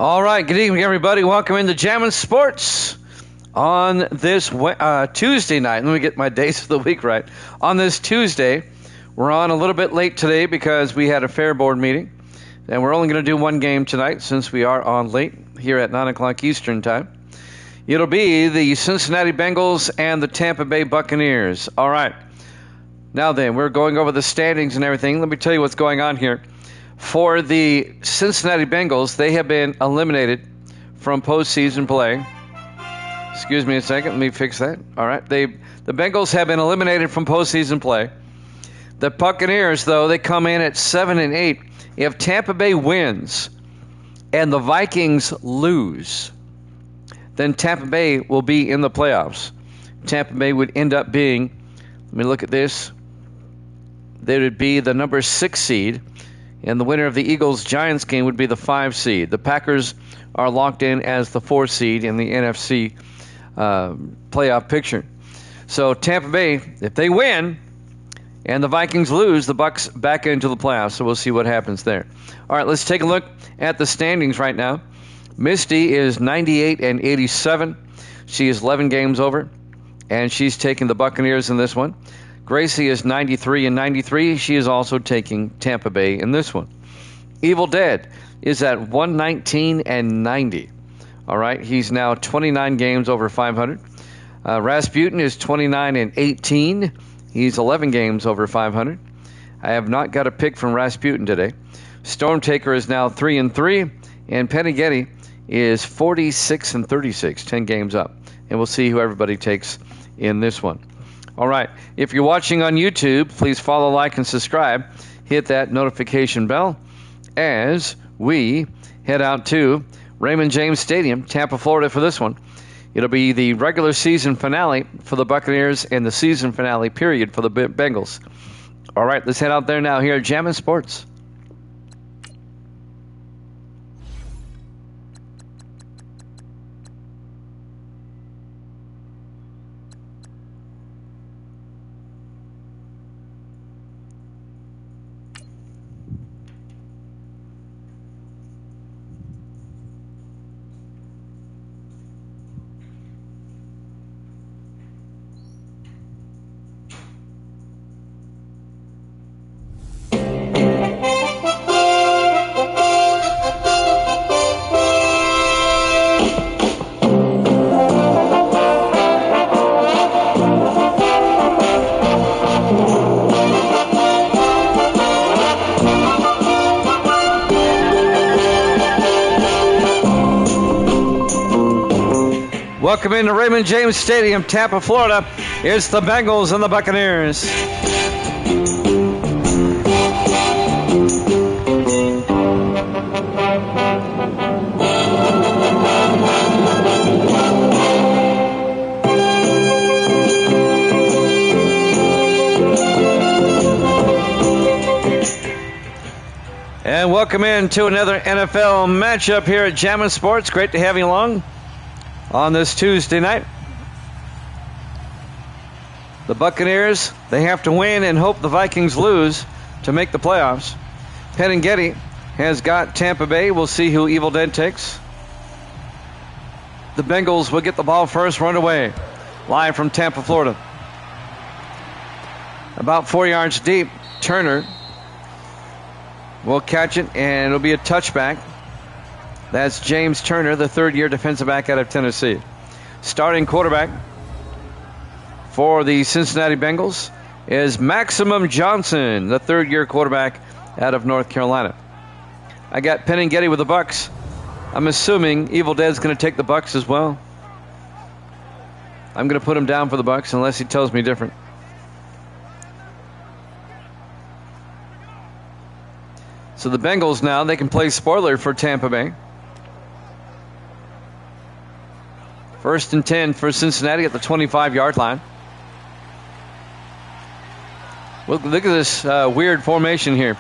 All right, good evening, everybody. Welcome into Jammin' Sports on this Tuesday night. Let me get my days of the week right. On this Tuesday, we're on a little bit late today because we had a fair board meeting, and we're only going to do one game tonight since we are on late here at 9 o'clock Eastern time. It'll be the Cincinnati Bengals and the Tampa Bay Buccaneers. All right. Now then, we're going over the standings and everything. Let me tell you what's going on here. For the Cincinnati Bengals, they have been eliminated from postseason play. Excuse me a second. Let me fix that. All right. The Bengals have been eliminated from postseason play. The Buccaneers, though, they come in at 7-8. If Tampa Bay wins and the Vikings lose, then Tampa Bay will be in the playoffs. Tampa Bay would end up being, let me look at this, they would be the number 6 seed. And the winner of the Eagles-Giants game would be the 5 seed. The Packers are locked in as the 4 seed in the NFC playoff picture. So Tampa Bay, if they win and the Vikings lose, the Bucs back into the playoffs. So we'll see what happens there. All right, let's take a look at the standings right now. Misty is 98-87. She is 11 games over, and she's taking the Buccaneers in this one. Gracie is 93-93. She is also taking Tampa Bay in this one. Evil Dead is at 119-90. All right, he's now 29 games over 500. Rasputin is 29-18. He's 11 games over 500. I have not got a pick from Rasputin today. Stormtaker is now 3-3, and Penny Getty is 46-36, 10 games up. And we'll see who everybody takes in this one. All right. If you're watching on YouTube, please follow, like, and subscribe. Hit that notification bell as we head out to Raymond James Stadium, Tampa, Florida for this one. It'll be the regular season finale for the Buccaneers and the season finale period for the Bengals. All right, let's head out there now here at Jammin' Sports. Welcome into Raymond James Stadium, Tampa, Florida. It's the Bengals and the Buccaneers. And welcome into another NFL matchup here at Jammin' Sports. Great to have you along on this Tuesday night. The Buccaneers, they have to win and hope the Vikings lose to make the playoffs. Penn and Getty has got Tampa Bay. We'll see who Evil Dead takes. The Bengals will get the ball first, run away. Live from Tampa, Florida. About 4 yards deep, Turner will catch it, and it'll be a touchback. That's James Turner, the third-year defensive back out of Tennessee. Starting quarterback for the Cincinnati Bengals is Maximum Johnson, the third-year quarterback out of North Carolina. I got Penn and Getty with the Bucs. I'm assuming Evil Dead's going to take the Bucs as well. I'm going to put him down for the Bucs unless he tells me different. So the Bengals now, they can play spoiler for Tampa Bay. 1st and 10 for Cincinnati at the 25-yard line. Look at this weird formation here.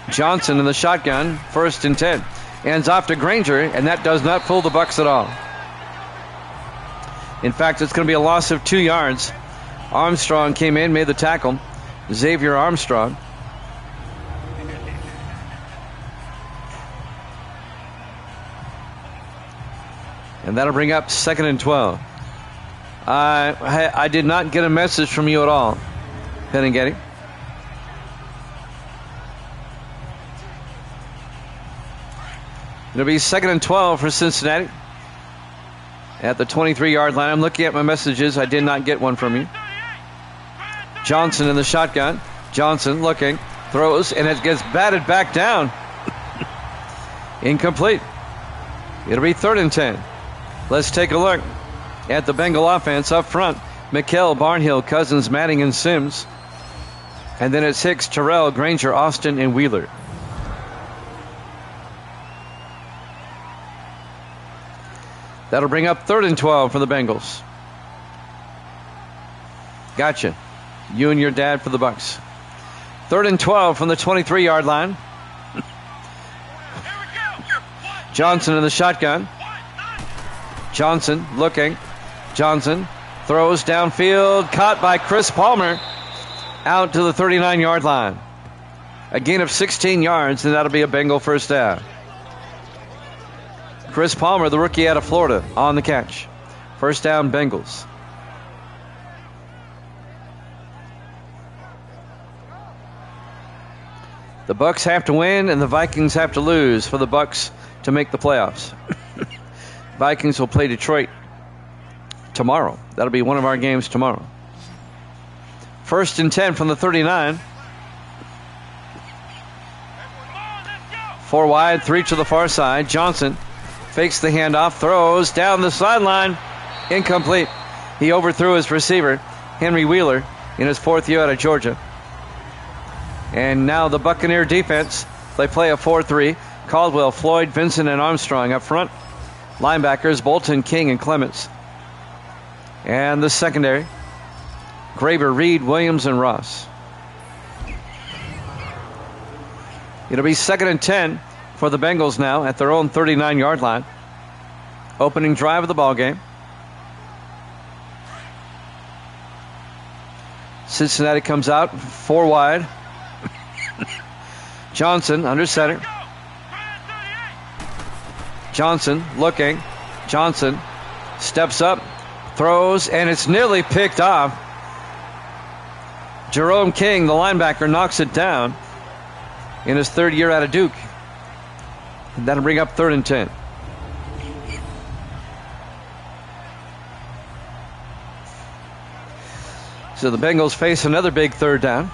Johnson in the shotgun, 1st and 10. Hands off to Granger, and that does not fool the Bucs at all. In fact, it's going to be a loss of 2 yards. Armstrong came in, made the tackle. Xavier Armstrong. And that'll bring up 2nd and 12. I did not get a message from you at all, Penningetty. It'll be 2nd and 12 for Cincinnati at the 23-yard line. I'm looking at my messages. I did not get one from you. Johnson in the shotgun. Johnson looking, throws, and it gets batted back down. Incomplete. It'll be 3rd and 10. Let's take a look at the Bengal offense up front. McKell, Barnhill, Cousins, Manning, and Sims. And then it's Hicks, Terrell, Granger, Austin, and Wheeler. That'll bring up 3rd and 12 for the Bengals. Gotcha. You and your dad for the Bucks. 3rd and 12 from the 23-yard line. Johnson in the shotgun. Johnson looking. Johnson throws downfield. Caught by Chris Palmer. Out to the 39-yard line. A gain of 16 yards, and that'll be a Bengal first down. Chris Palmer, the rookie out of Florida, on the catch. First down, Bengals. The Bucks have to win, and the Vikings have to lose for the Bucks to make the playoffs. Vikings will play Detroit tomorrow. That'll be one of our games tomorrow. 1st and 10 from the 39. 4 wide, 3 to the far side. Johnson fakes the handoff, throws down the sideline. Incomplete. He overthrew his receiver, Henry Wheeler, in his 4th year out of Georgia. And now the Buccaneer defense, they play a 4-3. Caldwell, Floyd, Vincent, and Armstrong up front. Linebackers, Bolton, King, and Clements. And the secondary, Graber, Reed, Williams, and Ross. It'll be 2nd and 10 for the Bengals now at their own 39-yard line. Opening drive of the ball game. Cincinnati comes out 4 wide. Johnson under center. Johnson looking. Johnson steps up, throws, and it's nearly picked off. Jerome King, the linebacker, knocks it down in his 3rd year out of Duke. And that'll bring up 3rd and 10. So the Bengals face another big 3rd down.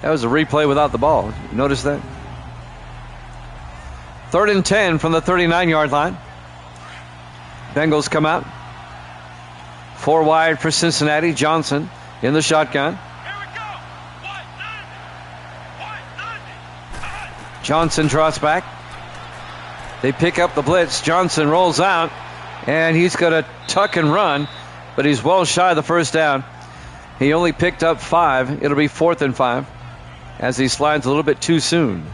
That was a replay without the ball. You notice that? 3rd and 10 from the 39-yard line. Bengals come out. 4 wide for Cincinnati. Johnson in the shotgun. Johnson drops back. They pick up the blitz. Johnson rolls out, and he's going to tuck and run, but he's well shy of the first down. He only picked up 5. It'll be 4th and 5 as he slides a little bit too soon.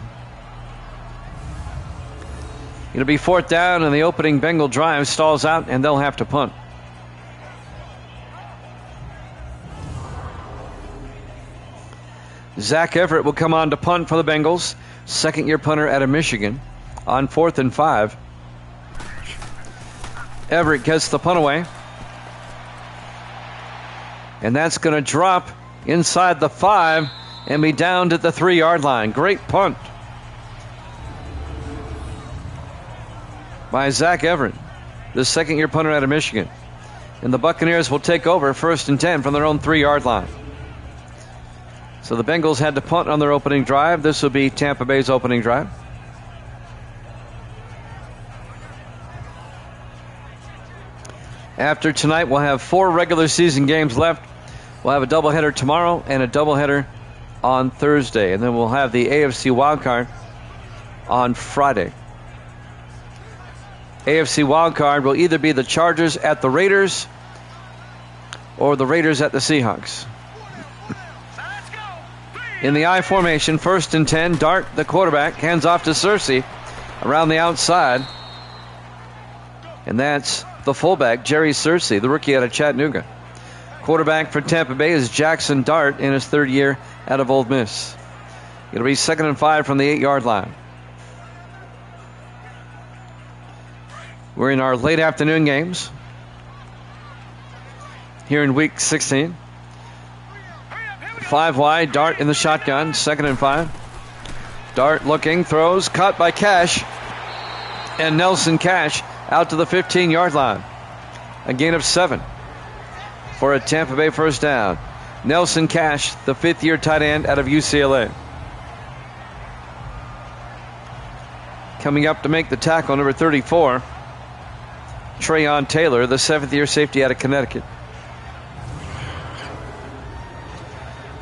It'll be 4th down, and the opening Bengal drive stalls out, and they'll have to punt. Zach Everett will come on to punt for the Bengals. 2nd-year punter out of Michigan on 4th and 5. Everett gets the punt away. And that's going to drop inside the 5 and be down to the 3-yard line. Great punt by Zach Everett, the 2nd-year punter out of Michigan. And the Buccaneers will take over 1st and 10 from their own 3-yard line. So the Bengals had to punt on their opening drive. This will be Tampa Bay's opening drive. After tonight, we'll have 4 regular season games left. We'll have a doubleheader tomorrow and a doubleheader on Thursday. And then we'll have the AFC wildcard on Friday. AFC wildcard will either be the Chargers at the Raiders or the Raiders at the Seahawks. In the I formation, 1st and 10, Dart, the quarterback, hands off to Searcy around the outside. And that's the fullback, Jerry Searcy, the rookie out of Chattanooga. Quarterback for Tampa Bay is Jackson Dart in his 3rd year out of Ole Miss. It'll be 2nd and 5 from the 8-yard line. We're in our late afternoon games here in week 16. 5 wide, Dart in the shotgun, 2nd and 5. Dart looking, throws, caught by Cash. And Nelson Cash out to the 15-yard line. A gain of 7 for a Tampa Bay first down. Nelson Cash, the 5th-year tight end out of UCLA. Coming up to make the tackle, number 34, Trayon Taylor, the 7th-year safety out of Connecticut.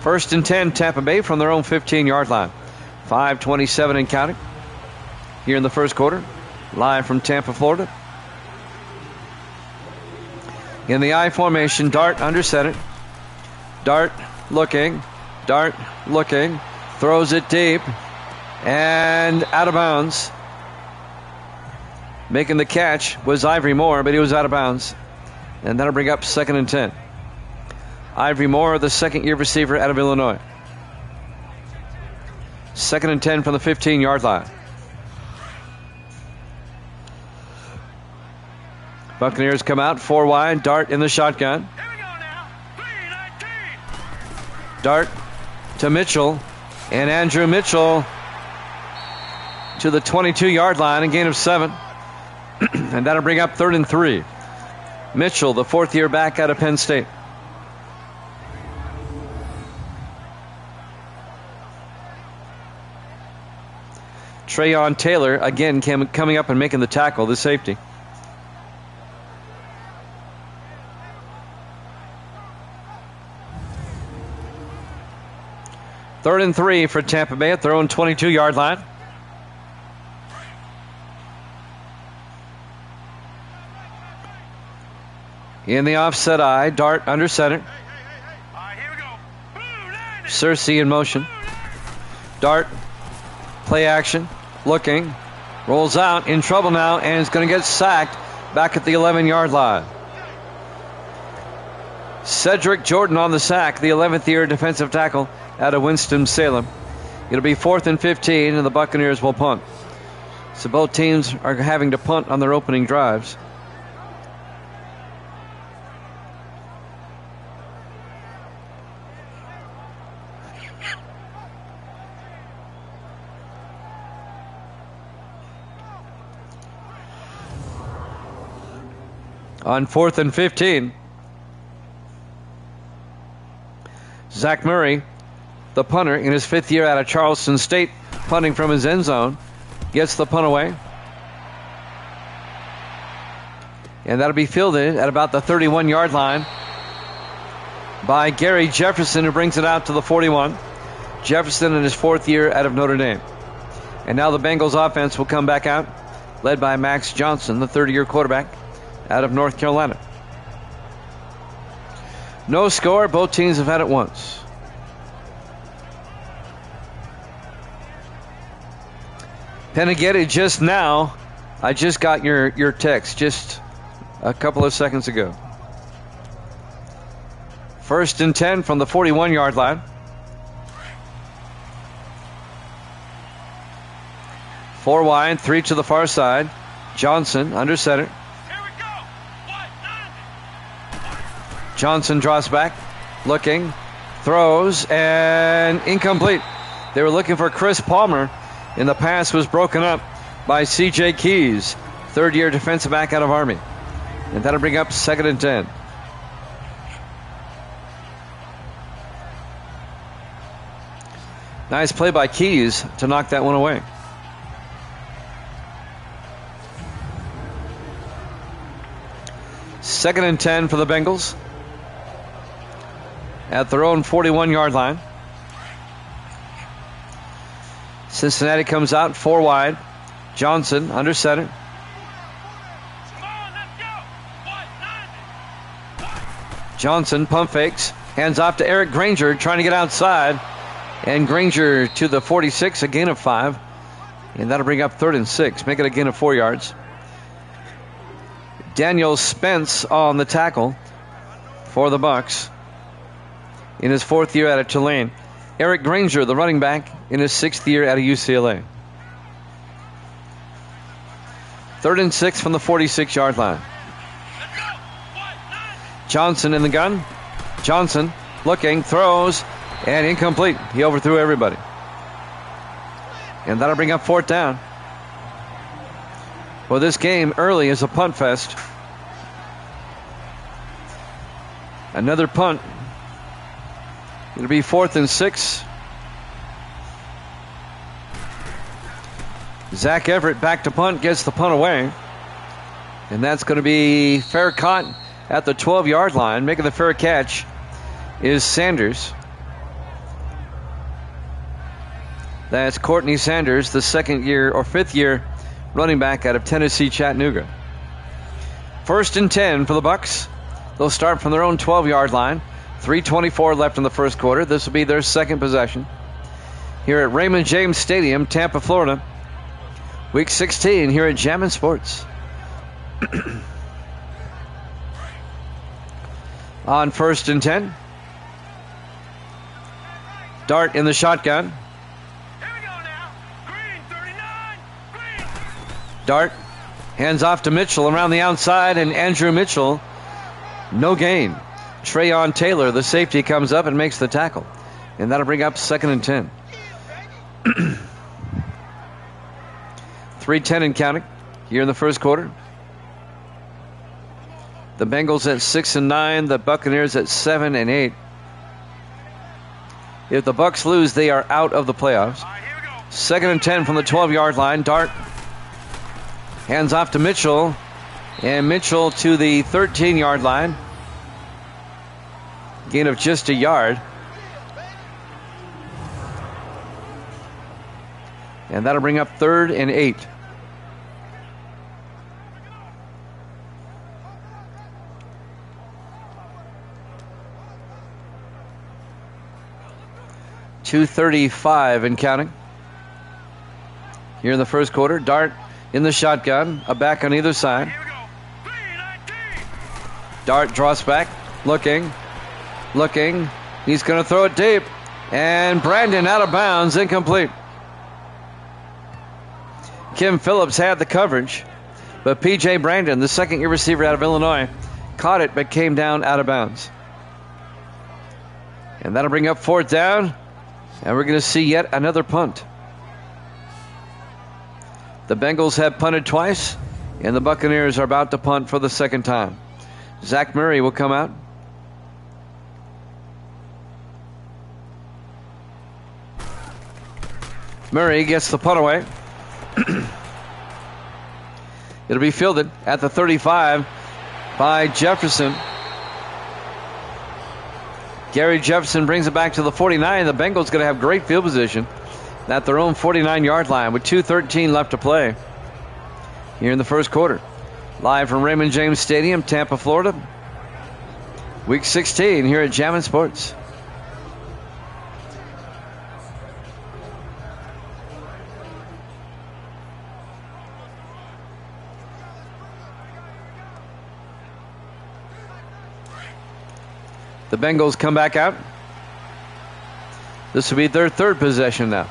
1st and 10, Tampa Bay from their own 15-yard line. 5:27 and counting here in the first quarter. Live from Tampa, Florida. In the I formation, Dart under center. Dart looking, throws it deep, and out of bounds. Making the catch was Ivory Moore, but he was out of bounds. And that'll bring up 2nd and 10. Ivory Moore, the 2nd-year receiver out of Illinois. 2nd and 10 from the 15-yard line. Buccaneers come out 4 wide. Dart in the shotgun. Here we go now. 3-19. Dart to Mitchell. And Andrew Mitchell to the 22-yard line. A gain of 7. And that'll bring up 3rd and 3. Mitchell, the 4th-year back out of Penn State. Trayon Taylor, again, coming up and making the tackle, the safety. Third and 3 for Tampa Bay at their own 22-yard line. In the offset eye, Dart under center. All right, here we go. Blue, Cersei in motion. Dart, play action, looking, rolls out, in trouble now, and is going to get sacked back at the 11-yard line. Cedric Jordan on the sack, the 11th-year defensive tackle out of Winston-Salem. It'll be 4th and 15, and the Buccaneers will punt. So both teams are having to punt on their opening drives. On 4th and 15, Zach Murray, the punter, in his 5th year out of Charleston State, punting from his end zone, gets the punt away. And that'll be fielded at about the 31-yard line by Gary Jefferson, who brings it out to the 41. Jefferson in his 4th year out of Notre Dame. And now the Bengals offense will come back out, led by Max Johnson, the 30-year quarterback out of North Carolina. No score. Both teams have had it once. Peneghetti just now. I just got your text just a couple of seconds ago. 1st and 10 from the 41-yard line. 4 wide, 3 to the far side. Johnson under center. Johnson draws back, looking, throws, and incomplete. They were looking for Chris Palmer, and the pass was broken up by C.J. Keys, 3rd-year defensive back out of Army. And that'll bring up 2nd and 10. Nice play by Keys to knock that one away. Second and 10 for the Bengals at their own 41-yard line. Cincinnati comes out 4 wide. Johnson under center. Johnson pump fakes, hands off to Eric Granger, trying to get outside, and Granger to the 46, a gain of 5, and that'll bring up 3rd and 6, make it a gain of 4 yards. Daniel Spence on the tackle for the Bucs in his 4th year out of Tulane. Eric Granger, the running back, in his 6th year out of UCLA. 3rd and 6 from the 46-yard line. Johnson in the gun. Johnson looking, throws, and incomplete. He overthrew everybody. And that'll bring up 4th down. Well, this game early is a punt fest. Another punt. It'll be 4th and 6. Zach Everett back to punt, gets the punt away. And that's going to be fair caught at the 12-yard line. Making the fair catch is Sanders. That's Courtney Sanders, the 5th year running back out of Tennessee Chattanooga. 1st and 10 for the Bucs. They'll start from their own 12-yard line. 3:24 left in the first quarter. This will be their second possession here at Raymond James Stadium, Tampa, Florida. Week 16 here at Jammin' Sports. On 1st and 10. Dart in the shotgun. Here we go now. Green, 39. Green. Dart hands off to Mitchell around the outside, and Andrew Mitchell, no gain. Trayon Taylor, the safety, comes up and makes the tackle. And that'll bring up 2nd and 10. 3:10 and counting here in the first quarter. The Bengals at 6 and 9, the Buccaneers at 7 and 8. If the Bucs lose, they are out of the playoffs. 2nd and 10 from the 12-yard line. Dart hands off to Mitchell, and Mitchell to the 13-yard line. Gain of just a yard. And that'll bring up 3rd and 8. .235 and counting here in the first quarter. Dart in the shotgun, a back on either side. Dart draws back, looking. He's going to throw it deep, and Brandon out of bounds, incomplete. Kim Phillips had the coverage, but P.J. Brandon, the 2nd-year receiver out of Illinois, caught it but came down out of bounds. And that'll bring up 4th down, and we're going to see yet another punt. The Bengals have punted twice, and the Buccaneers are about to punt for the 2nd time. Zach Murray will come out. Murray gets the punt away. It'll be fielded at the 35 by Jefferson. Gary Jefferson brings it back to the 49. The Bengals going to have great field position at their own 49-yard line with 2:13 left to play here in the first quarter. Live from Raymond James Stadium, Tampa, Florida. Week 16 here at Jammin' Sports. The Bengals come back out. This will be their 3rd possession now.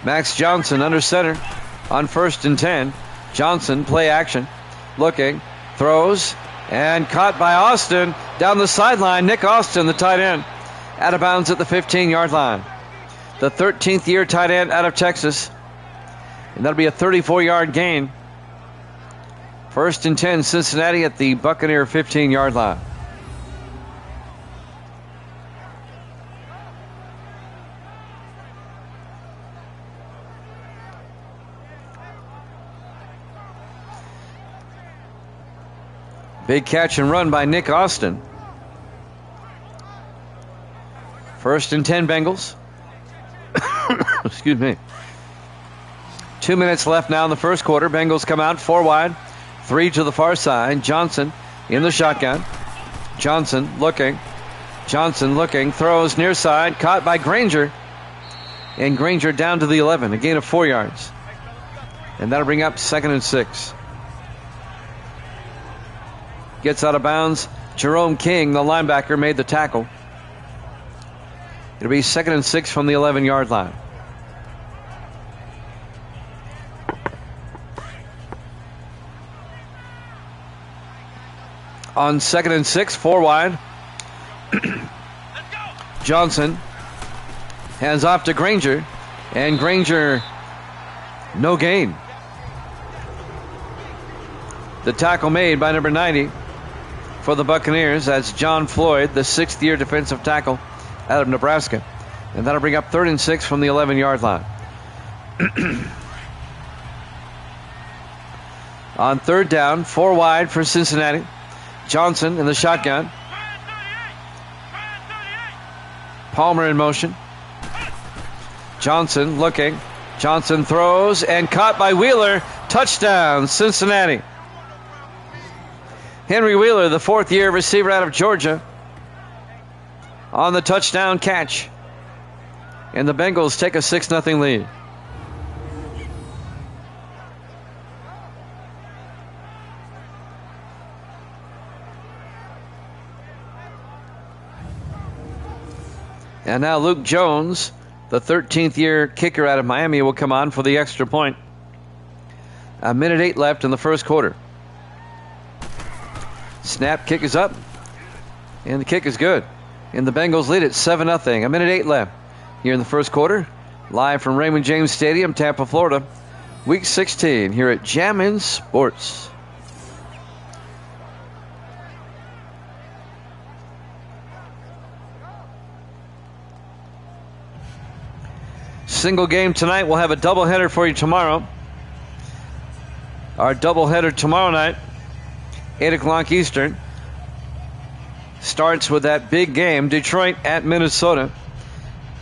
Max Johnson under center on 1st and 10. Johnson, play action, looking, throws, and caught by Austin down the sideline. Nick Austin, the tight end, out of bounds at the 15-yard line. The 13th year tight end out of Texas. And that'll be a 34-yard gain. 1st and 10, Cincinnati at the Buccaneer 15-yard line. Big catch and run by Nick Austin. 1st and 10 Bengals. Excuse me. 2 minutes left now in the first quarter. Bengals come out 4 wide. 3 to the far side. Johnson in the shotgun. Johnson looking. Throws near side. Caught by Granger. And Granger down to the 11. A gain of 4 yards. And that'll bring up 2nd and 6. Gets out of bounds. Jerome King, the linebacker, made the tackle. It'll be 2nd and 6 from the 11-yard line. On 2nd and 6, 4 wide. Johnson hands off to Granger, and Granger, no gain. The tackle made by number 90 for the Buccaneers. That's John Floyd, the 6th-year defensive tackle out of Nebraska. And that'll bring up 3rd and 6 from the 11-yard line. On 3rd down, 4 wide for Cincinnati. Johnson in the shotgun. Palmer in motion. Johnson looking. Johnson throws and caught by Wheeler. Touchdown, Cincinnati. Henry Wheeler, the 4th-year receiver out of Georgia, on the touchdown catch. And the Bengals take a 6-0 lead. And now Luke Jones, the 13th-year kicker out of Miami, will come on for the extra point. 1:08 left in the first quarter. Snap, kick is up, and the kick is good. And the Bengals lead it 7-0. 1:08 left here in the first quarter. Live from Raymond James Stadium, Tampa, Florida. Week 16 here at Jammin' Sports. Single game tonight. We'll have a doubleheader for you tomorrow. Our doubleheader tomorrow night, 8 o'clock Eastern, starts with that big game, Detroit at Minnesota.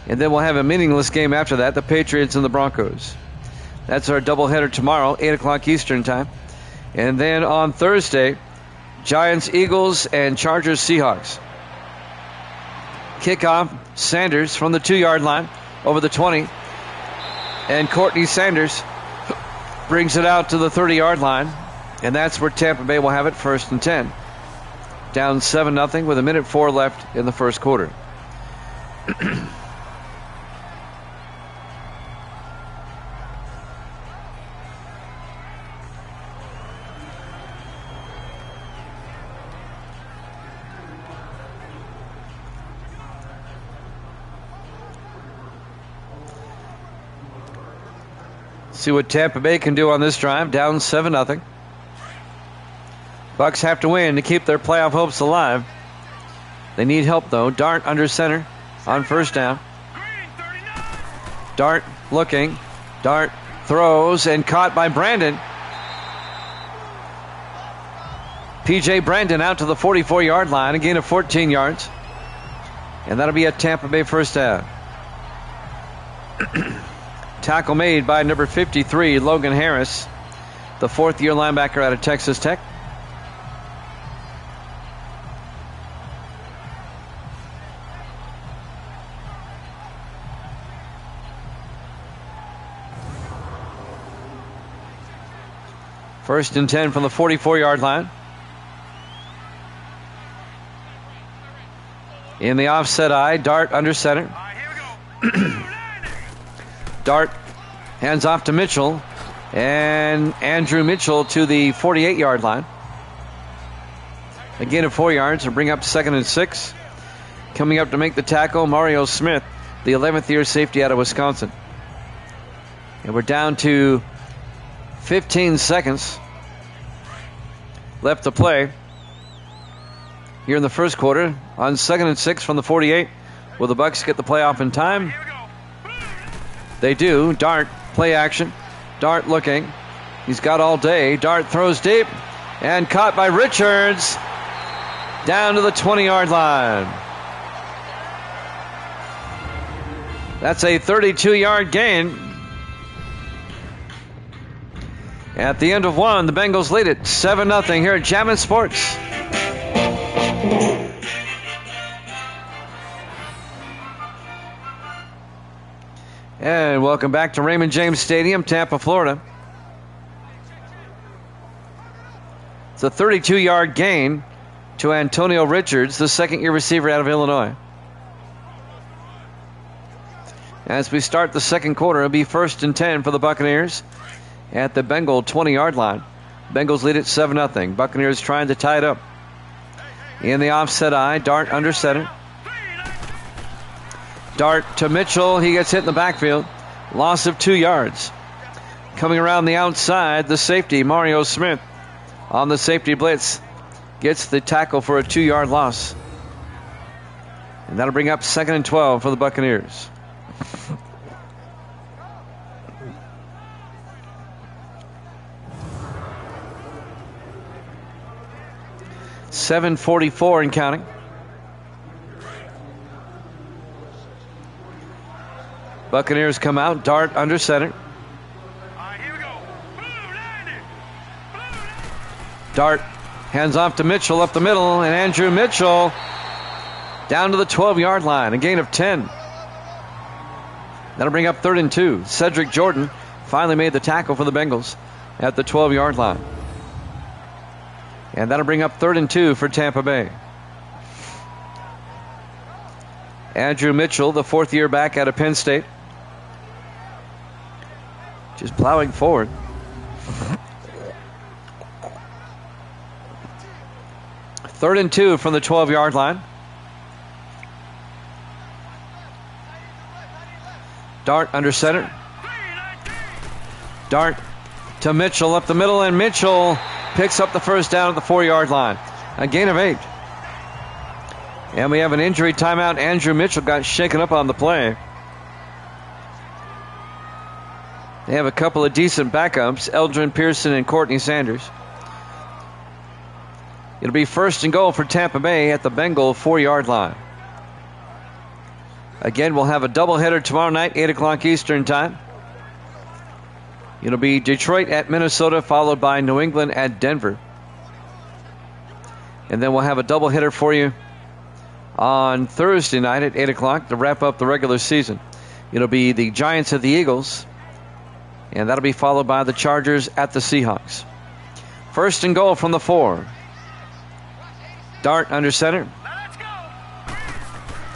And then we'll have a meaningless game after that, the Patriots and the Broncos. That's our doubleheader tomorrow, 8 o'clock Eastern time. And then on Thursday, Giants, Eagles, and Chargers, Seahawks. Kickoff, Sanders from the 2-yard line over the 20. And Courtney Sanders brings it out to the 30-yard line. And that's where Tampa Bay will have it, 1st and 10. Down 7-0 with 1:04 left in the first quarter. See what Tampa Bay can do on this drive. Down 7-0. Bucks have to win to keep their playoff hopes alive. They need help, though. Dart under center on 1st down. Dart looking. Dart throws and caught by Brandon. P.J. Brandon out to the 44-yard line. A gain of 14 yards. And that'll be a Tampa Bay 1st down. Tackle made by number 53, Logan Harris, the 4th-year linebacker out of Texas Tech. First and 10 from the 44-yard line. In the offset eye, Dart under center. Dart hands off to Mitchell, and Andrew Mitchell to the 48-yard line. A gain of 4 yards to bring up 2nd and 6. Coming up to make the tackle, Mario Smith, the 11th-year safety out of Wisconsin. And we're down to 15 seconds left to play here in the first quarter. On 2nd and 6 from the 48. Will the Bucks get the playoff in time? They do. Dart, play action. Dart looking. He's got all day. Dart throws deep and caught by Richards down to the 20-yard line. That's a 32-yard gain. At the end of one, the Bengals lead it 7-0 here at Jammin' Sports. And welcome back to Raymond James Stadium, Tampa, Florida. It's a 32-yard gain to Antonio Richards, the 2nd-year receiver out of Illinois. As we start the second quarter, it'll be 1st and 10 for the Buccaneers at the Bengal 20-yard line. Bengals lead it 7-0. Buccaneers trying to tie it up. in the offset eye. Dart under center. Dart to Mitchell. He gets hit in the backfield. Loss of 2 yards. Coming around the outside, the safety, Mario Smith, on the safety blitz, gets the tackle for a 2-yard loss. And that'll bring up 2nd and 12 for the Buccaneers. .744 and counting. Buccaneers come out. Dart under center. All right, here we go. Blue, landing. Dart hands off to Mitchell up the middle, and Andrew Mitchell down to the 12-yard line. A gain of 10. That'll bring up 3rd and 2. Cedric Jordan finally made the tackle for the Bengals at the 12-yard line. And that'll bring up 3rd and 2 for Tampa Bay. Andrew Mitchell, the 4th-year back out of Penn State, just plowing forward. Third and 2 from the 12-yard line. Dart under center. Dart to Mitchell up the middle, and Mitchell picks up the first down at the 4-yard line. A gain of 8. And we have an injury timeout. Andrew Mitchell got shaken up on the play. They have a couple of decent backups, Eldrin Pearson and Courtney Sanders. It'll be 1st and goal for Tampa Bay at the Bengal 4-yard line. Again, we'll have a doubleheader tomorrow night, 8 o'clock Eastern time. It'll be Detroit at Minnesota, followed by New England at Denver. And then we'll have a doubleheader for you on Thursday night at 8 o'clock to wrap up the regular season. It'll be the Giants at the Eagles, and that'll be followed by the Chargers at the Seahawks. 1st and goal from the 4. Dart under center.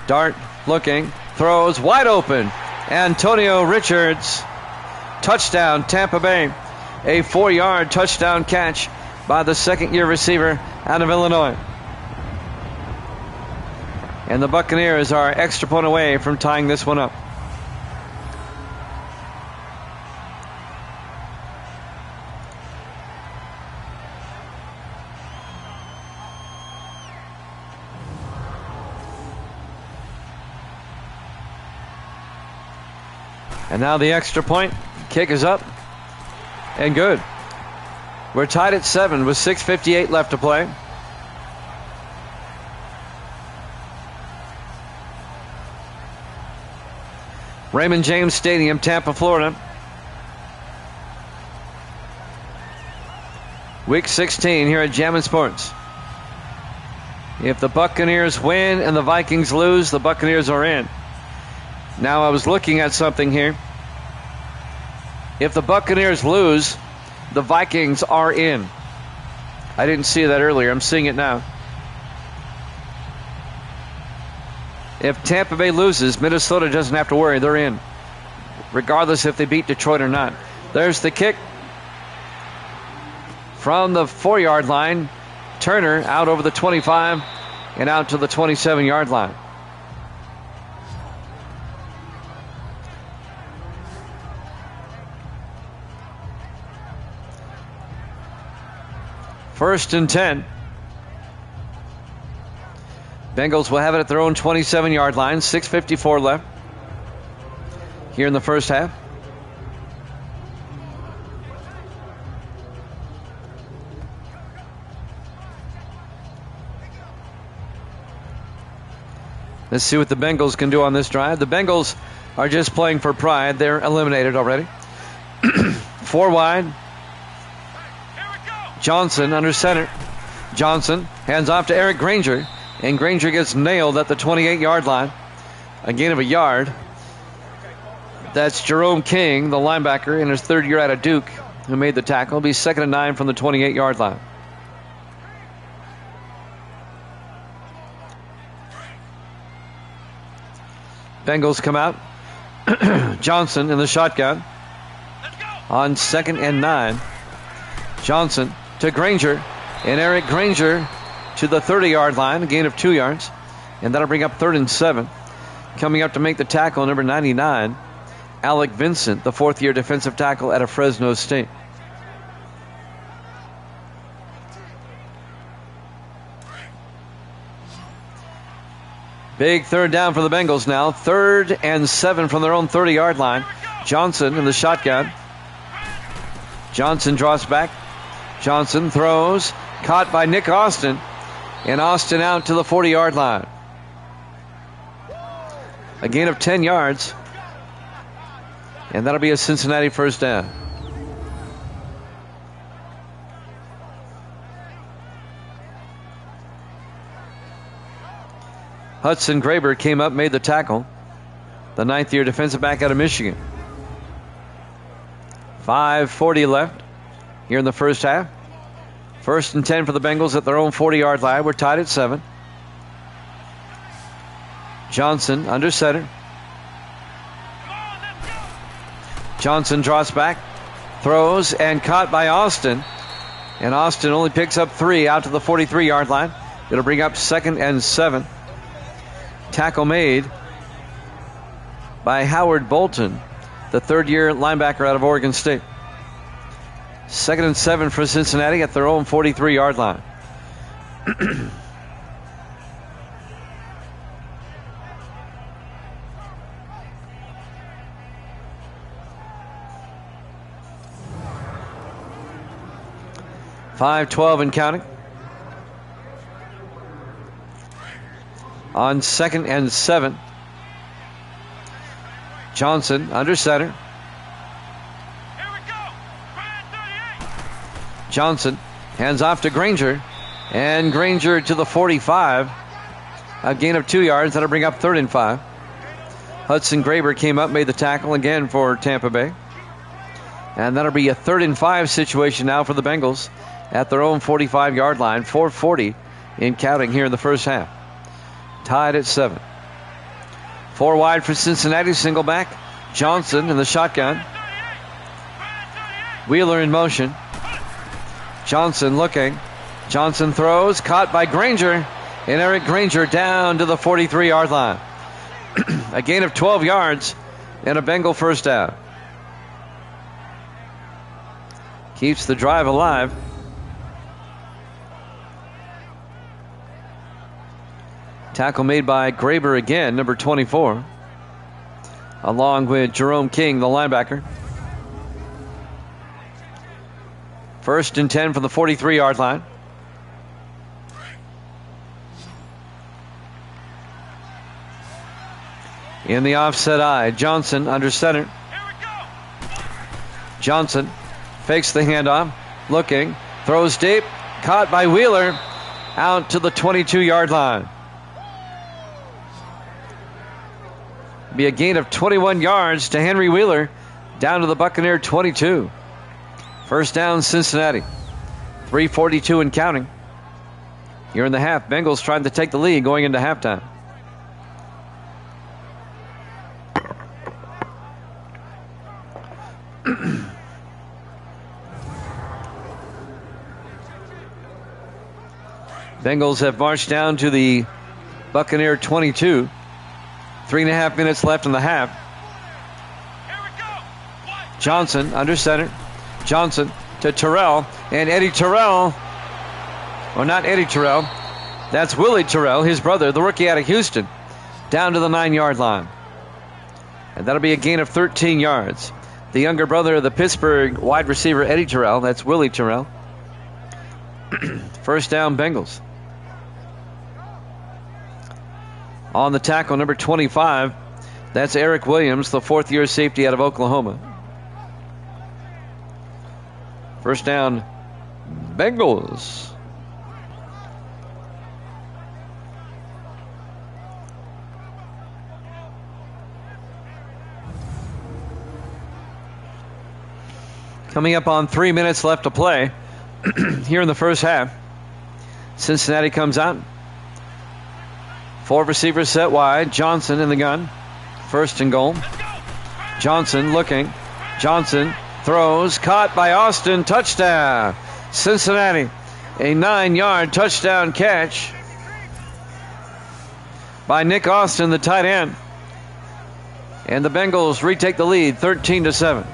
Dart looking, throws wide open. Antonio Richards. Touchdown, Tampa Bay. A 4-yard touchdown catch by the 2nd-year receiver out of Illinois. And the Buccaneers are extra point away from tying this one up. And now the extra point. Kick is up. And good. We're tied at 7 with 6:58 left to play. Raymond James Stadium, Tampa, Florida. Week 16 here at Jammin' Sports. If the Buccaneers win and the Vikings lose, the Buccaneers are in. Now, I was looking at something here. If the Buccaneers lose, the Vikings are in. I didn't see that earlier. I'm seeing it now. If Tampa Bay loses, Minnesota doesn't have to worry. They're in, regardless if they beat Detroit or not. There's the kick from the 4-yard line. Turner out over the 25 and out to the 27-yard line. First and 10. Bengals will have it at their own 27-yard line. 6:54 left here in the first half. Let's see what the Bengals can do on this drive. The Bengals are just playing for pride. They're eliminated already. 4 wide. Johnson under center. Johnson hands off to Eric Granger, and Granger gets nailed at the 28-yard line. A gain of a yard. That's Jerome King, the linebacker, in his 3rd year out of Duke, who made the tackle. It'll be 2nd and 9 from the 28-yard line. Bengals come out. Johnson in the shotgun on 2nd and 9. Johnson to Granger, and Eric Granger to the 30-yard line, a gain of 2 yards. And that'll bring up 3rd and 7. Coming up to make the tackle, number 99, Alec Vincent, the 4th-year defensive tackle out of Fresno State. Big 3rd down for the Bengals now. 3rd and 7 from their own 30-yard line. Johnson in the shotgun. Johnson draws back. Johnson throws. Caught by Nick Austin. And Austin out to the 40-yard line. A gain of 10 yards. And that'll be a Cincinnati first down. Hudson Graber came up, made the tackle. The 9th-year defensive back out of Michigan. 5:40 left here in the first half. 1st and 10 for the Bengals at their own 40-yard line. We're tied at 7. Johnson under center. Johnson draws back, throws, and caught by Austin. And Austin only picks up 3 out to the 43-yard line. It'll bring up 2nd and 7. Tackle made by Howard Bolton, the 3rd-year linebacker out of Oregon State. 2nd and 7 for Cincinnati at their own 43-yard line. .5:12 and counting. On 2nd and 7. Johnson under center. Here we go. Brand 38. Johnson hands off to Granger. And Granger to the 45. A gain of 2 yards. That'll bring up 3rd and 5. Hudson Graber came up, made the tackle again for Tampa Bay. And that'll be a 3rd and 5 situation now for the Bengals at their own 45-yard line. 4:40 in counting here in the first half. Tied at 7. 4 wide for Cincinnati, single back. Johnson in the shotgun. Wheeler in motion. Johnson looking. Johnson throws, caught by Granger. And Eric Granger down to the 43-yard line. A gain of 12 yards and a Bengal first down. Keeps the drive alive. Tackle made by Graber again, number 24, along with Jerome King, the linebacker. 1st and 10 from the 43-yard line. In the offset eye, Johnson under center. Johnson fakes the handoff, looking, throws deep, caught by Wheeler, out to the 22-yard line. Be a gain of 21 yards to Henry Wheeler, down to the Buccaneer 22. First down, Cincinnati. 3:42 and counting. Here in the half, Bengals trying to take the lead going into halftime. Bengals have marched down to the Buccaneer 22. 3.5 minutes left in the half. Johnson under center. Johnson to Terrell. And Eddie Terrell. Or not Eddie Terrell. That's Willie Terrell, his brother, the rookie out of Houston. Down to the 9-yard line. And that'll be a gain of 13 yards. The younger brother of the Pittsburgh wide receiver, Eddie Terrell. That's Willie Terrell. First down, Bengals. On the tackle, number 25, that's Eric Williams, the 4th-year safety out of Oklahoma. First down, Bengals. Coming up on 3 minutes left to play here in the first half. Cincinnati comes out. 4 receivers set wide. Johnson in the gun. 1st and goal. Johnson looking. Johnson throws. Caught by Austin. Touchdown. Cincinnati A 9-yard touchdown catch by Nick Austin, the tight end. And the Bengals retake the lead 13-7.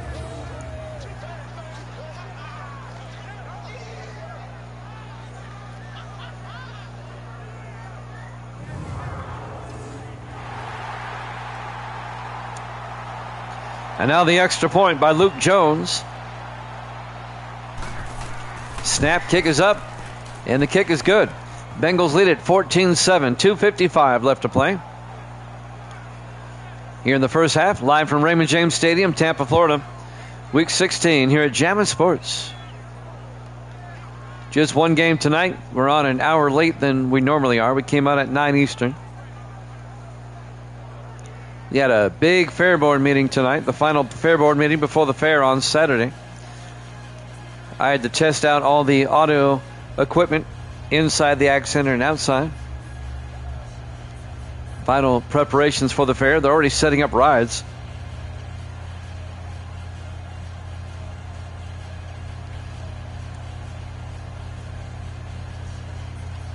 And now the extra point by Luke Jones. Snap, kick is up, and the kick is good. Bengals lead it 14-7, 2:55 left to play. Here in the first half, live from Raymond James Stadium, Tampa, Florida. Week 16 here at Jammin' Sports. Just one game tonight. We're on an hour late than we normally are. We came out at 9 Eastern. We had a big fair board meeting tonight, the final fair board meeting before the fair on Saturday. I had to test out all the audio equipment inside the Ag Center and outside. Final preparations for the fair. They're already setting up rides.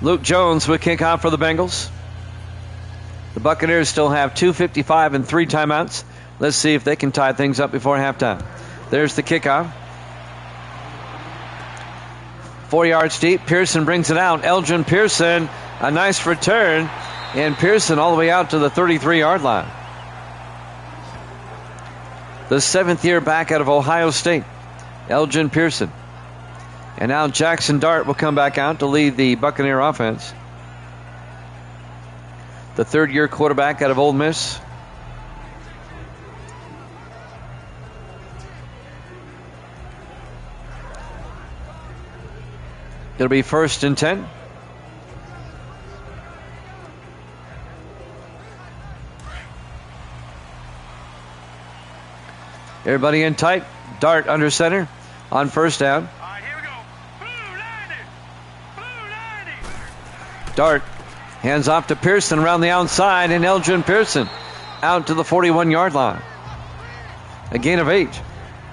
Luke Jones will kick off for the Bengals. The Buccaneers still have 2:55 and 3 timeouts. Let's see if they can tie things up before halftime. There's the kickoff. 4 yards deep. Pearson brings it out. Elgin Pearson, a nice return. And Pearson all the way out to the 33-yard line. The 7th-year back out of Ohio State, Elgin Pearson. And now Jackson Dart will come back out to lead the Buccaneer offense. The 3rd-year quarterback out of Ole Miss. It'll be 1st and 10. Everybody in tight. Dart under center on 1st down. All right, here we go. Blue 90. Blue 90. Dart hands off to Pearson around the outside, and Elgin Pearson out to the 41-yard line. A gain of 8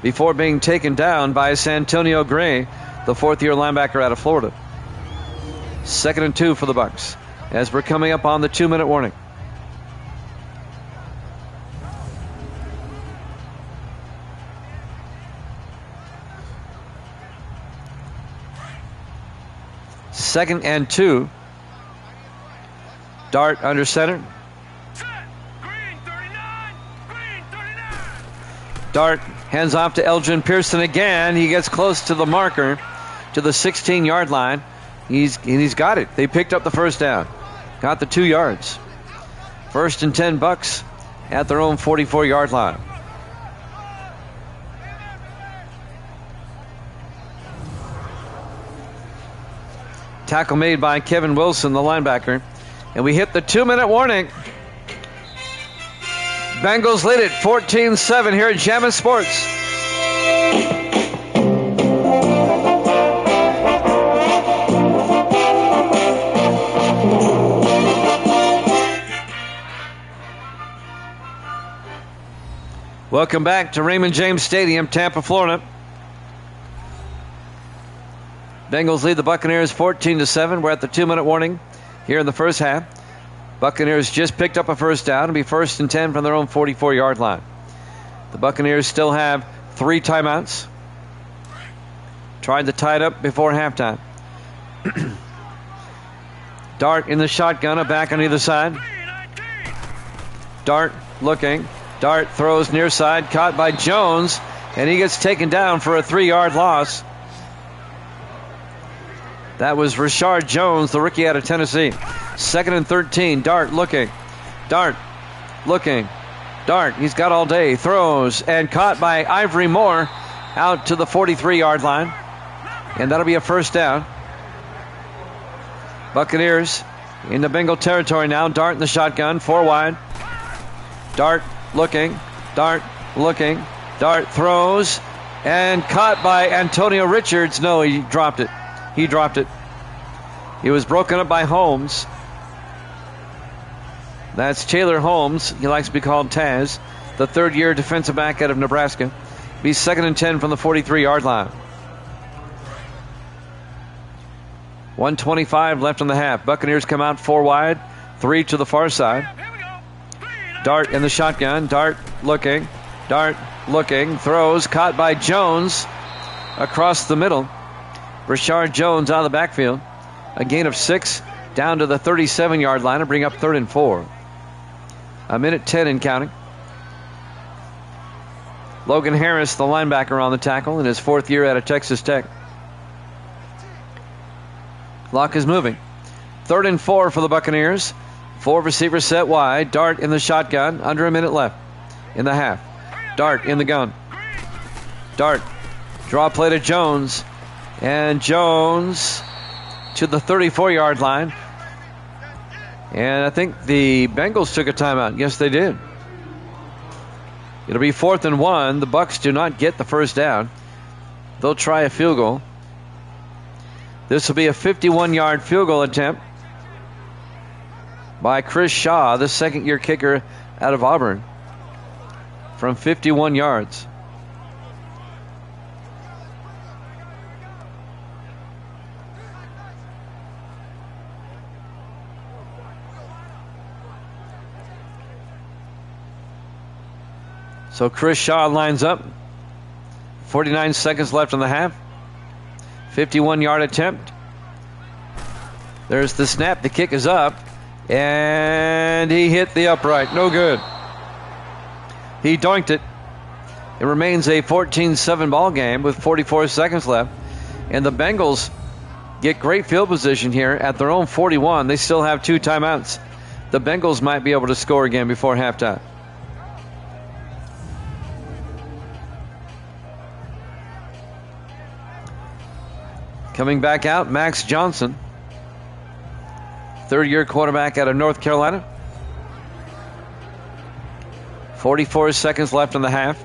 before being taken down by Santonio Gray, the 4th-year linebacker out of Florida. 2nd and 2 for the Bucs as we're coming up on the 2-minute warning. Second and 2. Dart under center. Set. Green 39. Green 39. Dart hands off to Elgin Pearson again. He gets close to the marker, to the 16-yard line. He's got it. They picked up the 1st down. Got the 2 yards. 1st and 10 Bucs at their own 44-yard line. Tackle made by Kevin Wilson, the linebacker. And we hit the 2-minute warning. Bengals lead it 14-7 here at Jammin' Sports. Welcome back to Raymond James Stadium, Tampa, Florida. Bengals lead the Buccaneers 14-7. We're at the 2-minute warning here in the first half. Buccaneers just picked up a 1st down. It'll be 1st and 10 from their own 44-yard line. The Buccaneers still have 3 timeouts. Tried to tie it up before halftime. Dart in the shotgun, a back on either side. Dart looking. Dart throws near side, caught by Jones, and he gets taken down for a 3-yard loss. That was Rashard Jones, the rookie out of Tennessee. 2nd and 13. Dart looking. Dart looking. Dart, he's got all day. Throws and caught by Ivory Moore out to the 43-yard line. And that'll be a 1st down. Buccaneers in the Bengal territory now. Dart in the shotgun, 4 wide. Dart looking. Dart looking. Dart throws and caught by Antonio Richards. No, he dropped it. He dropped it. It was broken up by Holmes. That's Taylor Holmes. He likes to be called Taz, the 3rd-year defensive back out of Nebraska. Be 2nd and 10 from the 43-yard line. 1:25 left in the half. Buccaneers come out 4 wide, 3 to the far side. Here we go. Dart in the shotgun. Dart looking, throws, caught by Jones across the middle. Rashard Jones out of the backfield. A gain of 6 down to the 37-yard line and bring up 3rd and 4. A minute 10 in counting. Logan Harris, the linebacker, on the tackle in his 4th year out of Texas Tech. Clock is moving. 3rd and 4 for the Buccaneers. 4 receivers set wide. Dart in the shotgun. Under a minute left in the half. Dart in the gun. Dart. Draw play to Jones. And Jones to the 34-yard line. And I think the Bengals took a timeout. Yes, they did. It'll be 4th and 1. The Bucs do not get the first down. They'll try a field goal. This will be a 51-yard field goal attempt by Chris Shaw, the second-year kicker out of Auburn, from 51 yards. So Chris Shaw lines up. 49 seconds left in the half. 51-yard attempt. There's the snap. The kick is up. And he hit the upright. No good. He doinked it. It remains a 14-7 ball game with 44 seconds left. And the Bengals get great field position here at their own 41. They still have 2 timeouts. The Bengals might be able to score again before halftime. Coming back out, Max Johnson, 3rd-year quarterback out of North Carolina. 44 seconds left in the half.